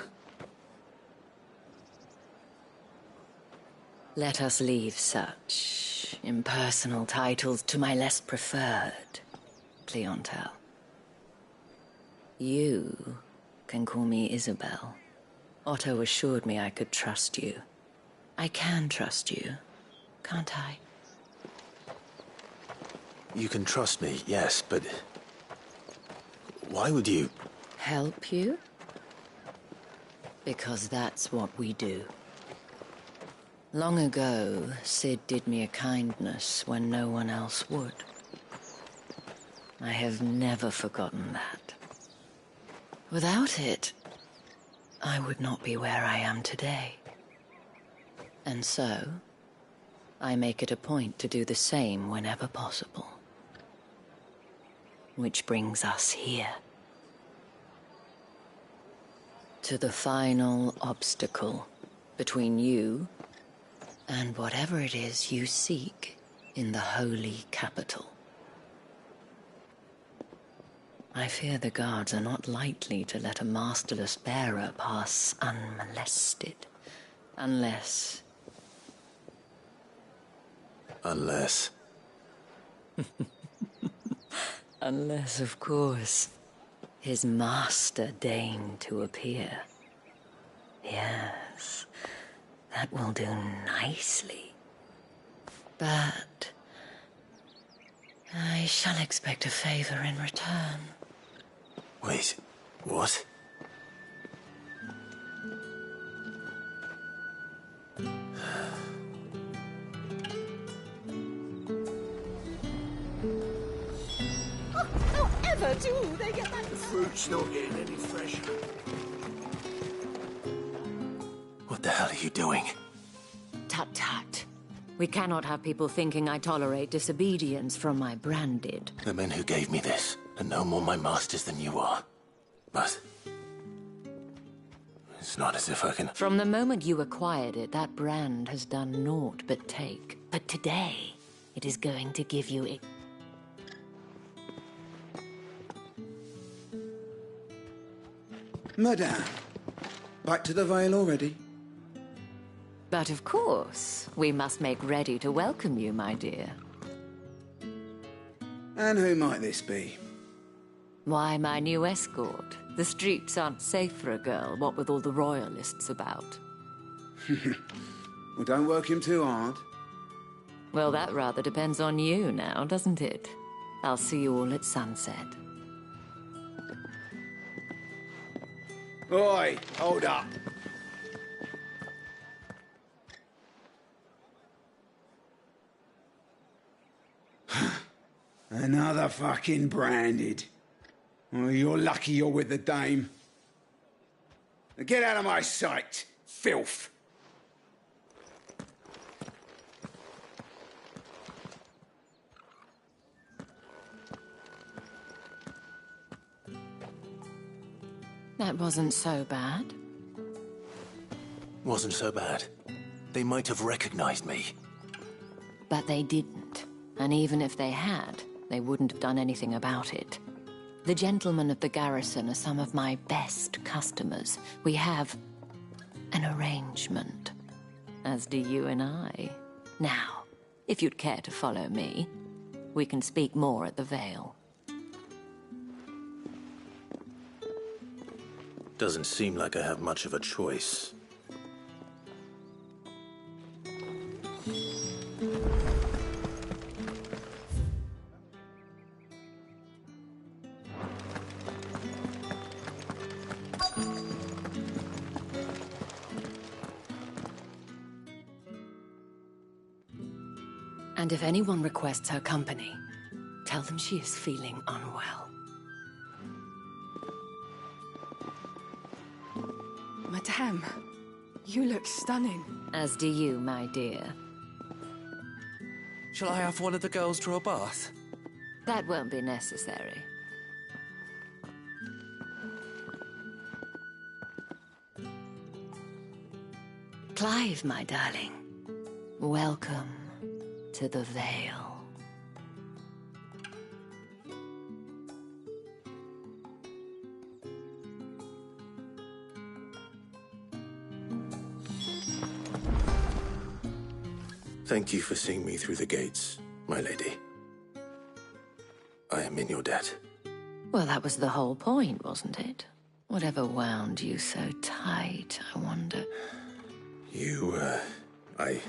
J: Let us leave such impersonal titles to my less preferred clientele. You can call me Isabel. Otto assured me I could trust you. I can trust you, can't I?
B: You can trust me, yes, but... why would you...
J: Help you? Because that's what we do. Long ago, Sid did me a kindness when no one else would. I have never forgotten that. Without it, I would not be where I am today. And so, I make it a point to do the same whenever possible. Which brings us here. To the final obstacle between you and whatever it is you seek in the holy capital. I fear the guards are not likely to let a masterless bearer pass unmolested. Unless...
B: Unless...
J: Unless, of course, his master deigned to appear. Yes, that will do nicely. But I shall expect a favor in return.
B: Wait, what?
H: However do they get that?
N: The fruit's not getting any fresher.
B: What the hell are you doing?
J: Tut-tut. We cannot have people thinking I tolerate disobedience from my branded.
B: The men who gave me this are no more my masters than you are. But... it's not as if I can...
J: From the moment you acquired it, that brand has done naught but take. But today, it is going to give you a...
V: Madame, back to the Vale already?
J: But of course, we must make ready to welcome you, my dear.
V: And who might this be?
J: Why, my new escort. The streets aren't safe for a girl, what with all the royalists about.
V: Well, don't work him too hard.
J: Well, that rather depends on you now, doesn't it? I'll see you all at sunset.
V: Oi, hold up. Another fucking branded. Oh, you're lucky you're with the dame. Now get out of my sight. Filth!
J: That wasn't so bad.
B: Wasn't so bad. They might have recognized me.
J: But they didn't. And even if they had, they wouldn't have done anything about it. The gentlemen of the garrison are some of my best customers. We have an arrangement, as do you and I. Now, if you'd care to follow me, we can speak more at the Vale.
B: Doesn't seem like I have much of a choice.
J: And if anyone requests her company, tell them she is feeling unwell.
C: Madame, you look stunning.
J: As do you, my dear.
M: Shall I have one of the girls draw a bath?
J: That won't be necessary. Clive, my darling. Welcome to the Vale.
B: Thank you for seeing me through the gates, my lady. I am in your debt.
J: Well, that was the whole point, wasn't it? Whatever wound you so tight, I wonder.
B: I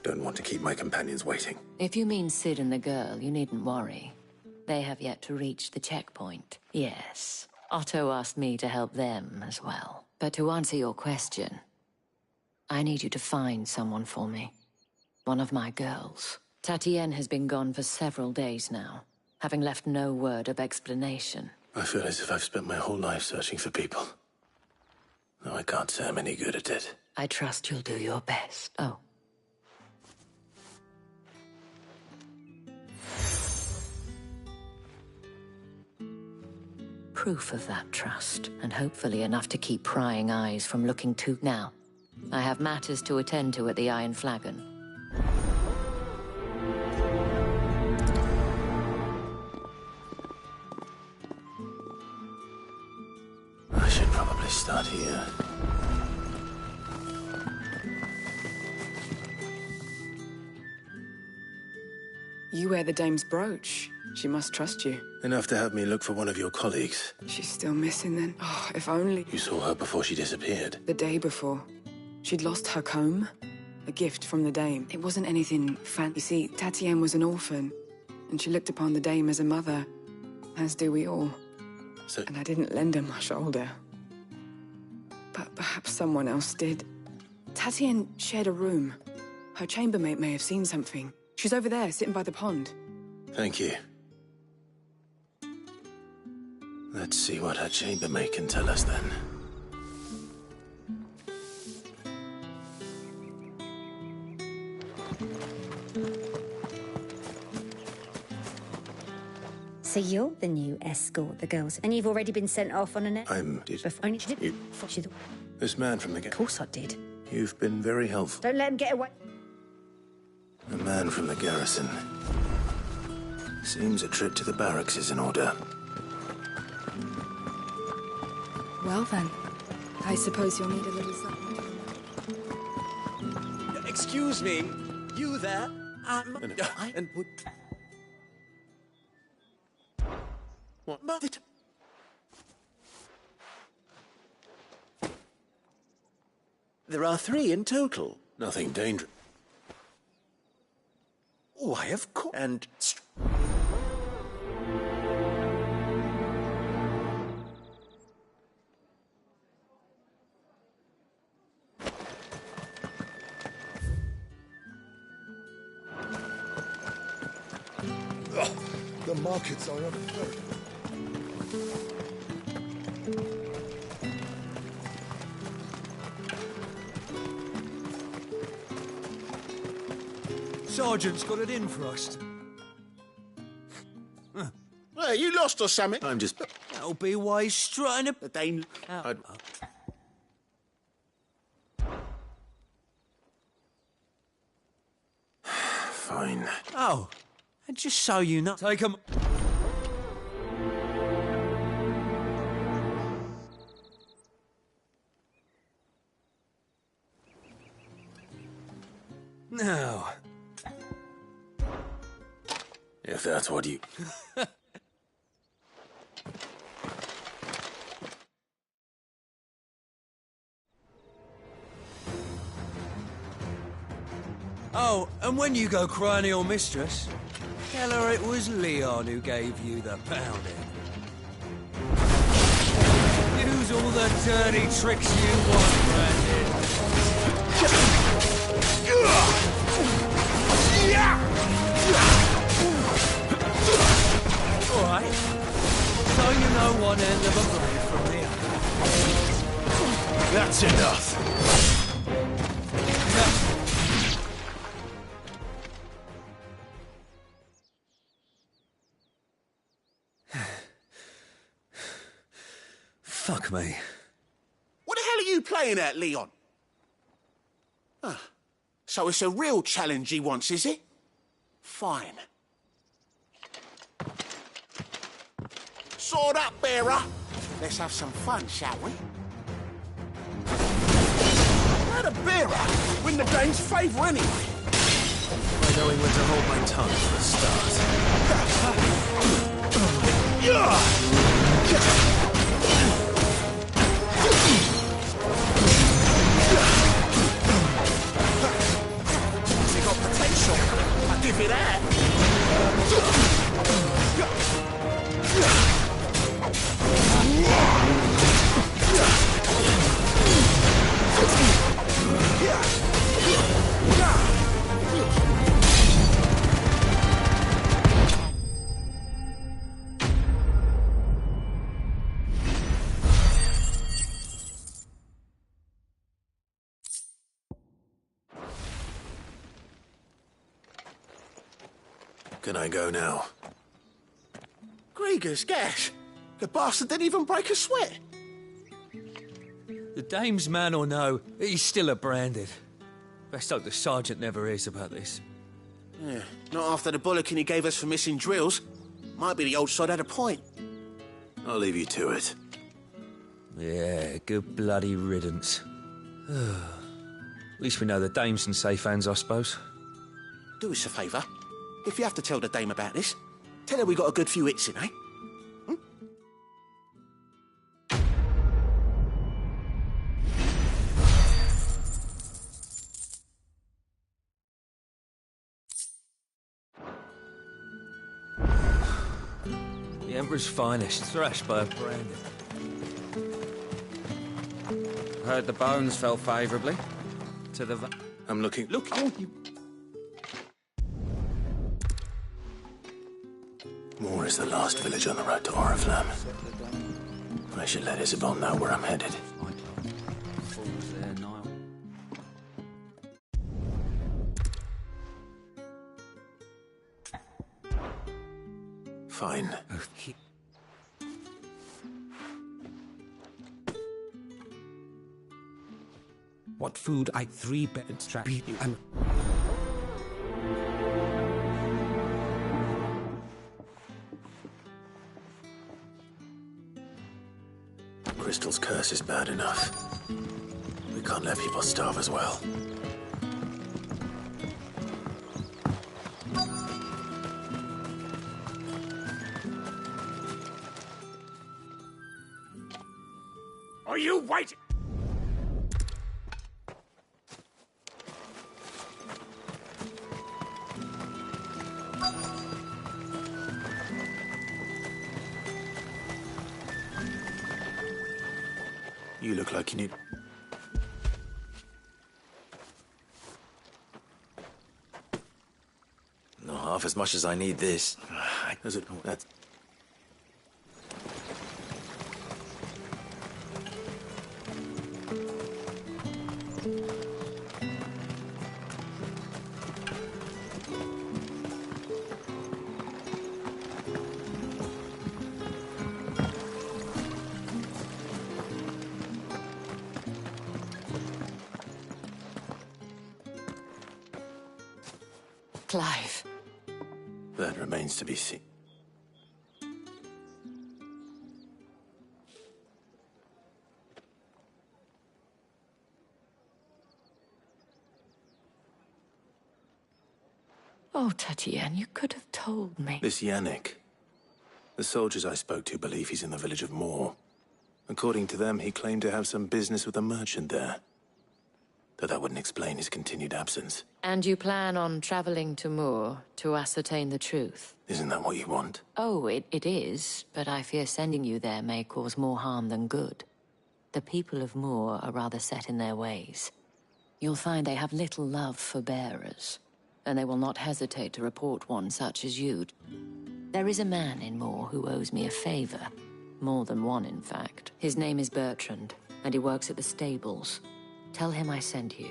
B: don't want to keep my companions waiting.
J: If you mean Sid and the girl, you needn't worry. They have yet to reach the checkpoint. Yes, Otto asked me to help them as well. But to answer your question, I need you to find someone for me. One of my girls. Tatienne has been gone for several days now, having left no word of explanation.
B: I feel as if I've spent my whole life searching for people. Though I can't say I'm any good at it.
J: I trust you'll do your best. Oh. Proof of that trust, and hopefully enough to keep prying eyes from looking too... Now, I have matters to attend to at the Iron Flagon.
B: I should probably start here.
C: You wear the dame's brooch. She must trust you.
B: Enough to have me look for one of your colleagues.
C: She's still missing then. Oh, if only...
B: You saw her before she disappeared.
C: The day before. She'd lost her comb. A gift from the dame. It wasn't anything fancy. You see, Tatienne was an orphan, and she looked upon the dame as a mother, as do we all.
B: So...
C: And I didn't lend her my shoulder. But perhaps someone else did. Tatienne shared a room. Her chambermaid may have seen something. She's over there, sitting by the pond.
B: Thank you. Let's see what her chambermaid can tell us then.
E: So you're the new escort, the girls, and you've already been sent off on an...
B: This man from the...
E: Of course I did.
B: You've been very helpful.
E: Don't let him get away.
B: A man from the garrison. Seems a trip to the barracks is in order.
C: Well then, I suppose you'll need a little something.
M: Excuse me, you there? And would... What? There are 3 in total.
B: Nothing dangerous.
M: Why, of course. And...
S: The markets are unfair.
M: Sergeant's got it in for us.
L: Well, you lost or something?
B: I'm just...
M: That'll be why he's strutting
L: But they...
B: Fine.
M: Oh, and just so you know... Take him... Now...
B: If that's what you...
M: Oh, and when you go crying to your mistress, tell her it was Leon who gave you the pounding. Use all the dirty tricks you want, Brandon. All right. So you know one end of a blade from the other.
B: That's enough.
M: Fuck me.
L: What the hell are you playing at, Leon? Ah, so it's a real challenge he wants, is it? Fine. Sword up, bearer. Let's have some fun, shall we? Let a bearer win the game's favour anyway.
B: By knowing when to hold my tongue for a start.
L: He got potential. I give you that.
B: Can I go now?
L: Grieger's gas. The bastard didn't even break a sweat.
M: The dame's man or no, he's still a branded. Best hope the sergeant never hears about this.
L: Yeah, not after the bullocking he gave us for missing drills. Might be the old sod had a point.
B: I'll leave you to it.
M: Yeah, good bloody riddance. At least we know the dame's in safe hands, I suppose.
L: Do us a favour. If you have to tell the dame about this, tell her we got a good few hits in, eh?
M: The Emperor's finest, thrashed by a branded.
Q: Heard the bones fell favourably to the...
B: I'm looking...
L: Look, oh, you...
B: Moore is the last village on the road to Oriflamme. I should let Isabel know where I'm headed.
Q: Fools there, Niall.
B: Fine.
U: What food I 3-bed strap you and...
B: Crystal's curse is bad enough. We can't let people starve as well.
L: Are you waiting?
B: You look like you need...
T: Not half as much as I need this.
B: Is it? That's...
C: Clive.
B: That remains to be seen.
J: Oh, Tatienne, you could have told me.
B: This Yannick. The soldiers I spoke to believe he's in the village of Moor. According to them, he claimed to have some business with a merchant there. Though that wouldn't explain his continued absence.
J: And you plan on traveling to Moor to ascertain the truth?
B: Isn't that what you want?
J: Oh, it is, but I fear sending you there may cause more harm than good. The people of Moor are rather set in their ways. You'll find they have little love for bearers, and they will not hesitate to report one such as you. There is a man in Moor who owes me a favor. More than one, in fact. His name is Bertrand, and he works at the stables. Tell him I sent you.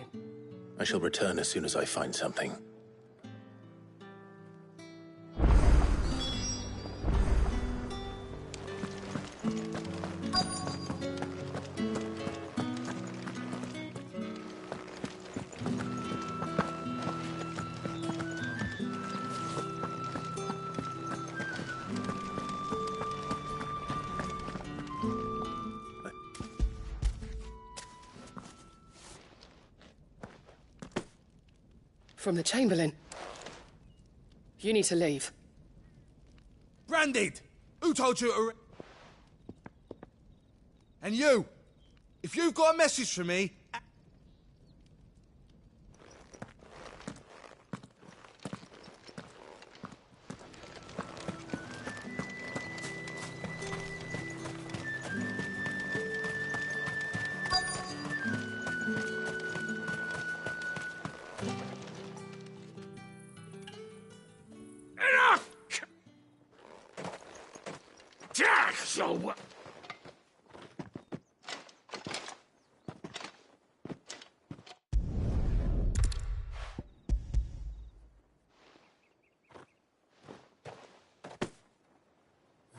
B: I shall return as soon as I find something.
C: From the Chamberlain. You need to leave.
D: Branded! Who told you to... And you! If you've got a message for me...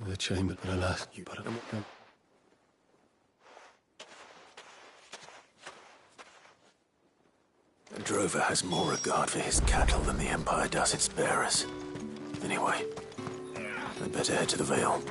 N: The chamber, but alas, you but
B: A drover has more regard for his cattle than the Empire does its bearers. Anyway, I'd better head to the Vale.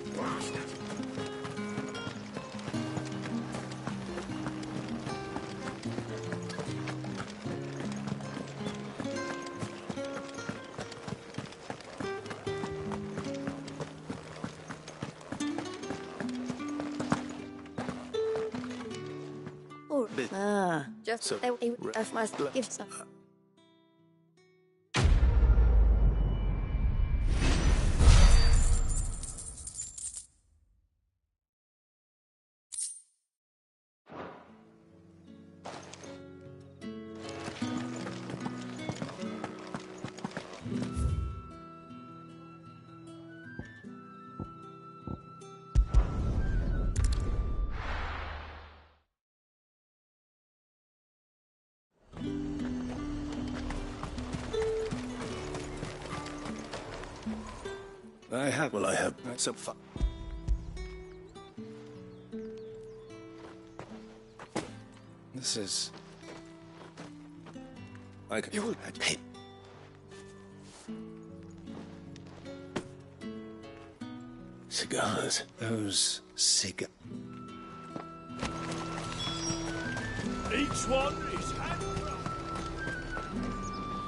R: Just
B: So,
R: I must give some.
B: I have some fun.
G: This is...
B: I can... Hey. Cigars.
G: Those cigars...
D: Each one is hand.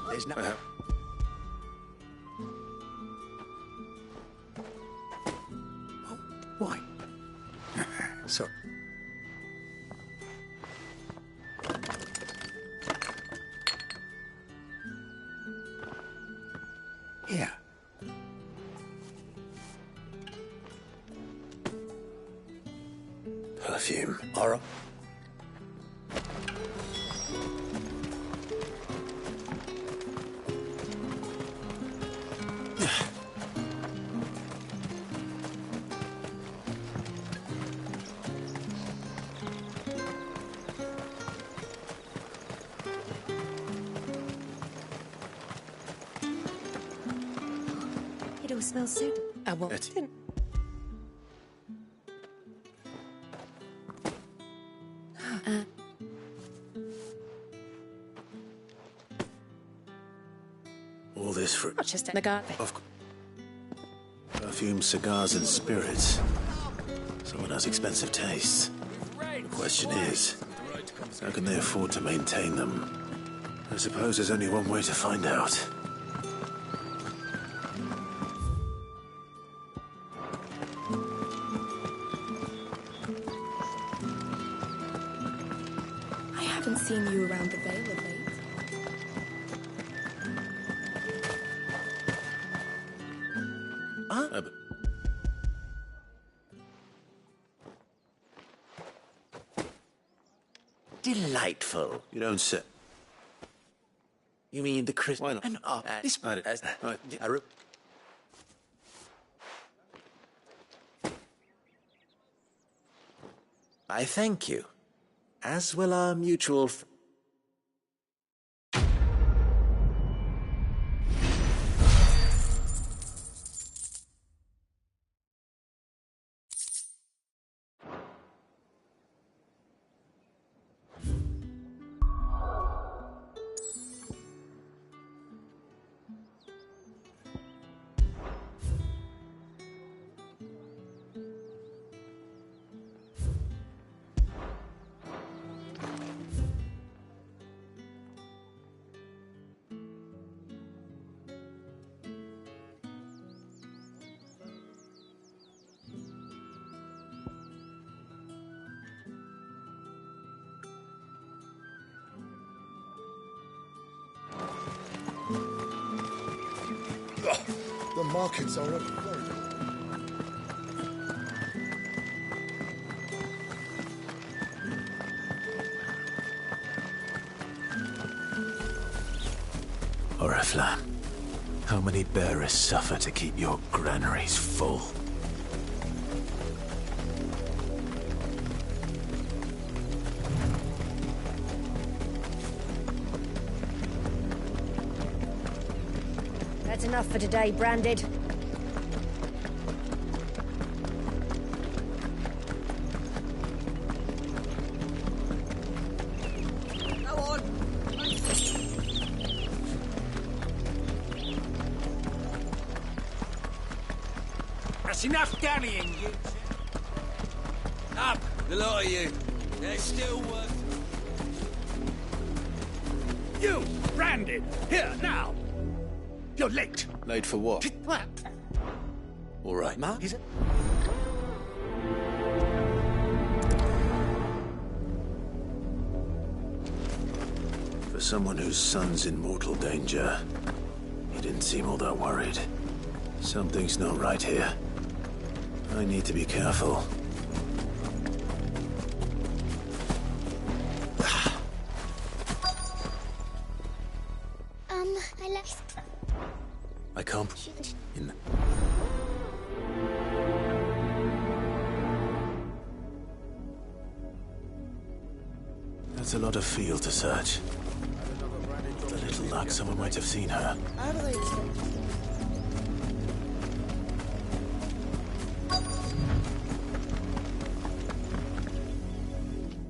G: There's no...
N: Why?
G: Sorry.
N: Here.
B: Perfume.
N: Aura.
R: It all smells so...
C: I won't.
B: Etty. All this for...
R: Rochester, the garden.
B: Perfume, cigars, and spirits. Someone has expensive tastes. The question is, how can they afford to maintain them? I suppose there's only one way to find out.
C: I haven't seen you around the Vale of late.
B: Delightful. You don't say. You mean the Chris? Why not? This. I thank you, as will our mutual.
A: The markets are everywhere.
B: Oriflamme, how many bearers suffer to keep your granaries full?
E: That's enough for today, Branded.
H: Go on.
D: That's enough dallying, you. Up, the lot of you. There's still work.
U: You, Branded, here now. You're late.
B: Late for what?
U: What?
B: All right.
U: Ma? Is it?
B: For someone whose son's in mortal danger, he didn't seem all that worried. Something's not right here. I need to be careful.
R: I left.
B: I can't. In. That's a lot of field to search. With a little luck, someone might have seen her.
H: How do they expect?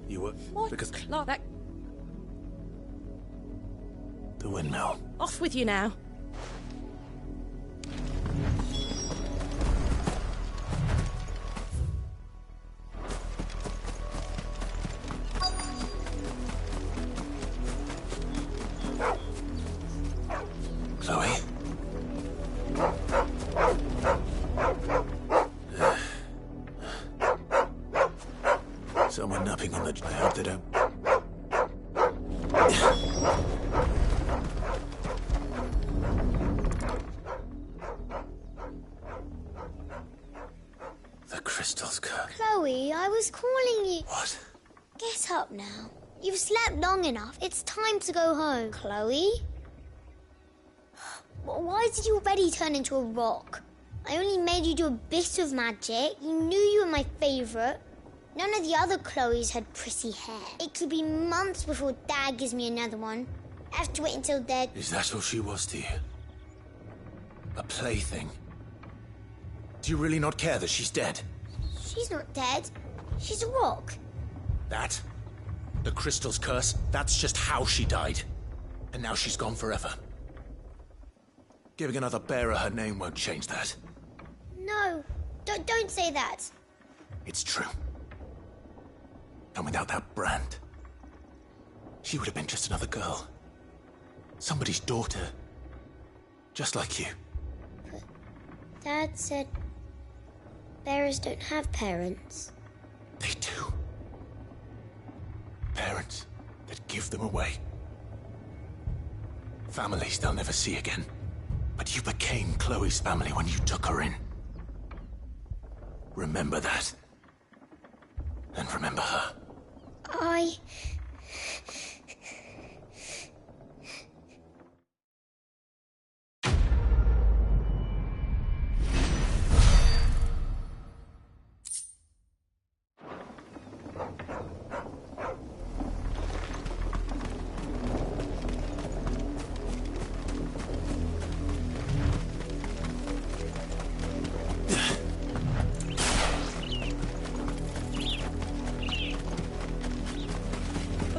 B: You were
H: What?
B: because
H: That...
B: the windmill.
H: Off with you now.
B: Chloe? Someone napping on the... I hope they don't... The crystal's curse.
R: Chloe, I was calling you.
B: What?
R: Get up now. You've slept long enough. It's time to go home. Chloe? Why did you already turn into a rock? I only made you do a bit of magic. You knew you were my favourite. None of the other Chloes had pretty hair. It could be months before Dad gives me another one. I have to wait until they're...
B: Is that all she was to you? A plaything? Do you really not care that she's dead?
R: She's not dead. She's a rock.
B: That? The crystal's curse? That's just how she died. And now she's gone forever. Giving another bearer her name won't change that.
R: No, don't say that.
B: It's true. And without that brand, she would have been just another girl. Somebody's daughter. Just like you.
R: But Dad said bearers don't have parents.
B: They do. Parents that give them away. Families they'll never see again. But you became Chloe's family when you took her in. Remember that. And remember her.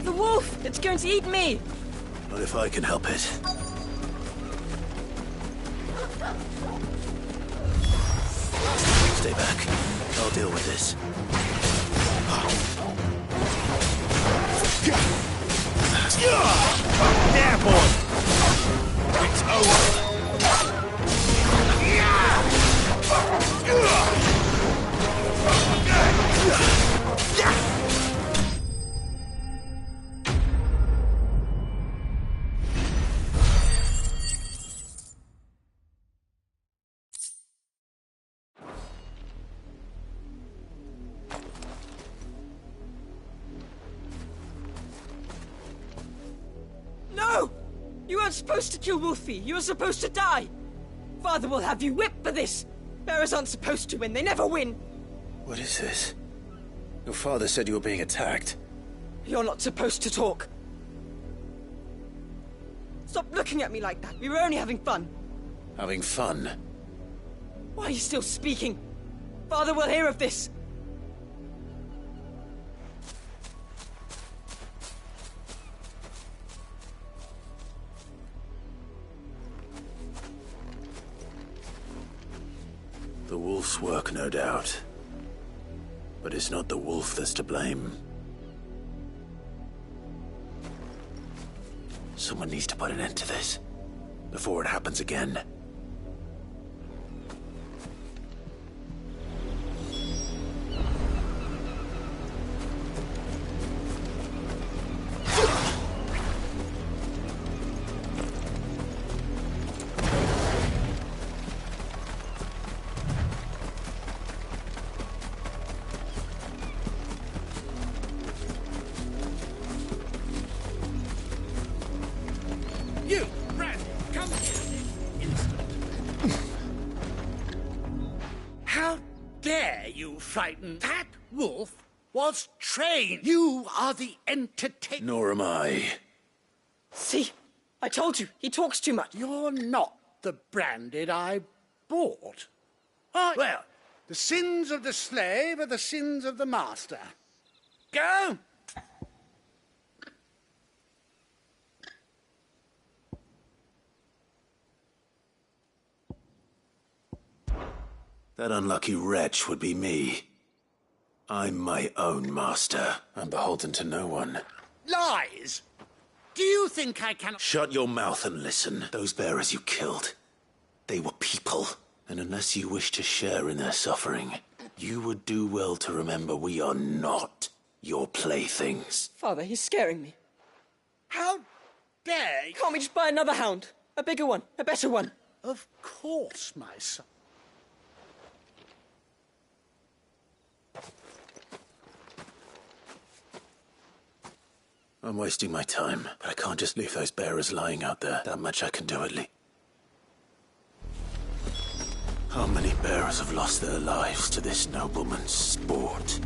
C: The wolf! It's going to eat me!
B: Not if I can help it. Stay back. I'll deal with this.
L: There, boy! It's over!
C: No! You weren't supposed to kill Wolfie. You were supposed to die. Father will have you whipped for this. Bearers aren't supposed to win. They never win.
B: What is this? Your father said you were being attacked.
C: You're not supposed to talk. Stop looking at me like that. We were only having fun.
B: Having fun?
C: Why are you still speaking? Father will hear of this.
B: The wolf's work, no doubt. But it's not the wolf that's to blame. Someone needs to put an end to this, before it happens again.
L: You, Brad, come here this instant. How dare you frighten? That wolf was trained. You are the entertainer.
B: Nor am I.
C: See? I told you, he talks too much.
L: You're not the branded I bought. Well, the sins of the slave are the sins of the master. Go!
B: That unlucky wretch would be me. I'm my own master. I'm beholden to no one.
L: Lies! Do you think I can...
B: Shut your mouth and listen. Those bearers you killed, they were people. And unless you wish to share in their suffering, you would do well to remember we are not your playthings.
C: Father, he's scaring me.
L: How dare you?
C: Can't we just buy another hound? A bigger one, a better one.
L: Of course, my son.
B: I'm wasting my time, but I can't just leave those bearers lying out there. That much I can do at least. How many bearers have lost their lives to this nobleman's sport?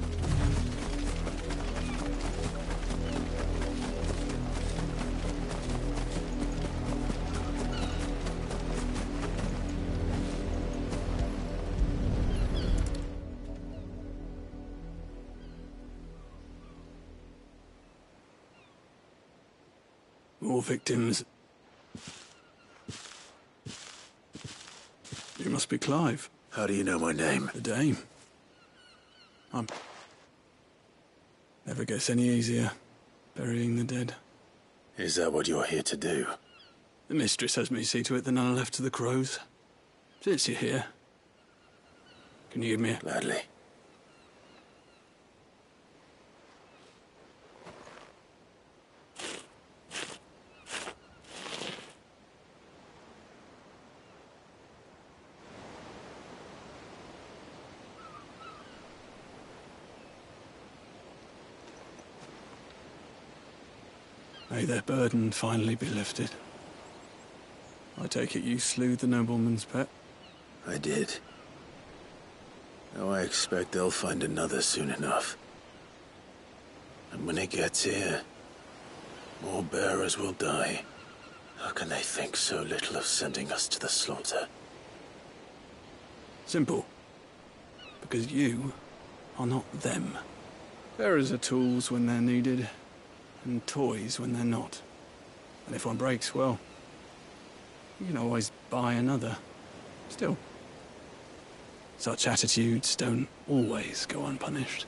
N: More victims.
F: You must be Clive.
B: How do you know my name?
F: The Dame. Never gets any easier, burying the dead.
B: Is that what you're here to do?
F: The mistress has me see to it that none are left to the crows. Since you're here, can you give me a...
B: Gladly.
F: May their burden finally be lifted. I take it you slew the nobleman's pet?
B: I did. Now I expect they'll find another soon enough. And when it gets here, more bearers will die. How can they think so little of sending us to the slaughter?
F: Simple. Because you are not them. Bearers are tools when they're needed, and toys when they're not. And if one breaks, well, you can always buy another. Still, such attitudes don't always go unpunished.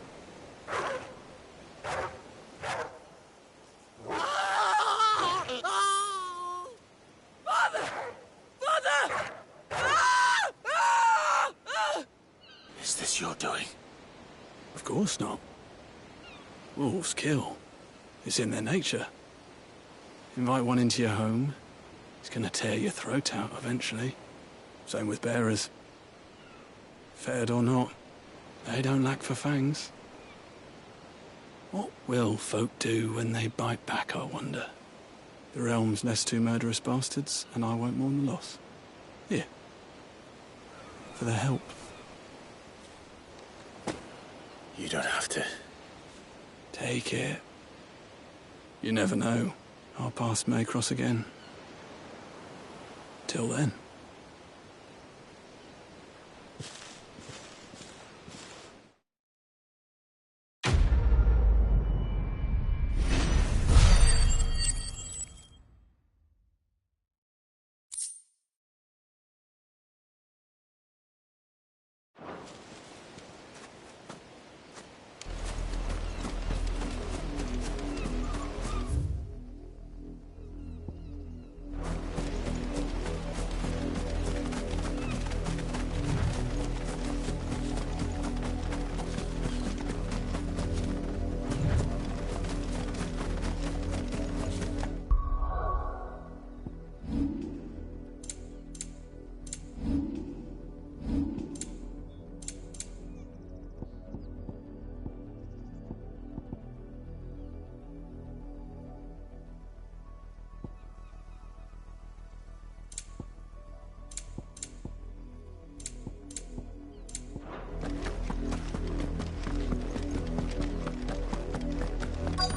B: Is this your doing?
F: Of course not. Wolves kill. It's in their nature. Invite one into your home, he's gonna tear your throat out eventually. Same with bearers. Fed or not, they don't lack for fangs. What will folk do when they bite back, I wonder? The realm's less two murderous bastards, and I won't mourn the loss. Here. For their help.
B: You don't have to.
F: Take it. You never know. Our paths may cross again. Till then.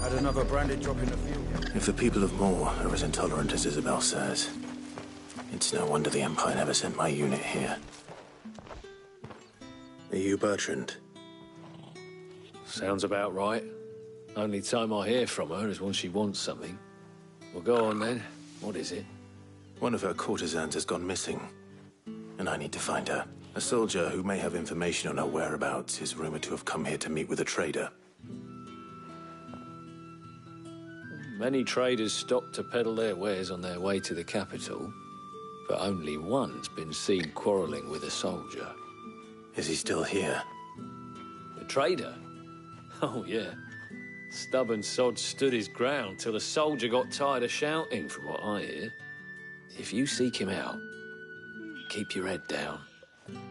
O: Had another branded drop in the field.
B: If the people of Moor are as intolerant as Isabel says, it's no wonder the Empire never sent my unit here. Are you Bertrand?
D: Sounds about right. Only time I hear from her is when she wants something. Well, go on then. What is it?
B: One of her courtesans has gone missing, and I need to find her. A soldier who may have information on her whereabouts is rumored to have come here to meet with a trader.
D: Many traders stop to peddle their wares on their way to the capital, but only one's been seen quarrelling with a soldier.
B: Is he still here?
D: The trader? Oh, yeah. Stubborn sod stood his ground till the soldier got tired of shouting, from what I hear. If you seek him out, keep your head down.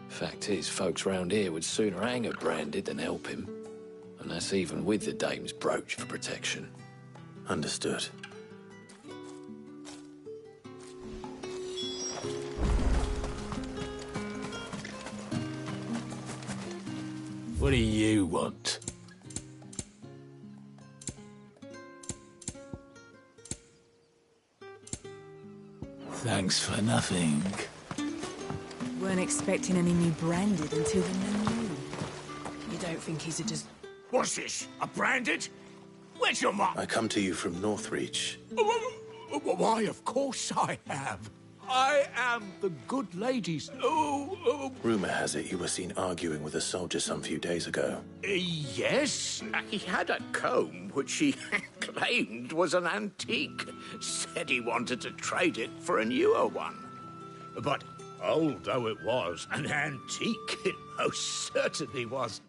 D: Fact is, folks round here would sooner hang a branded than help him. And that's even with the dame's brooch for protection.
B: Understood.
O: What do you want? Thanks for nothing.
C: Weren't expecting any new branded until the new moon. You don't think he's a
O: What's this? A branded? Where's your mom?
B: I come to you from Northreach.
O: Why, of course I have. I am the good lady's...
B: Rumor has it you were seen arguing with a soldier some few days ago.
O: Yes, he had a comb which he claimed was an antique. Said he wanted to trade it for a newer one. But old though it was, an antique it most certainly wasn't.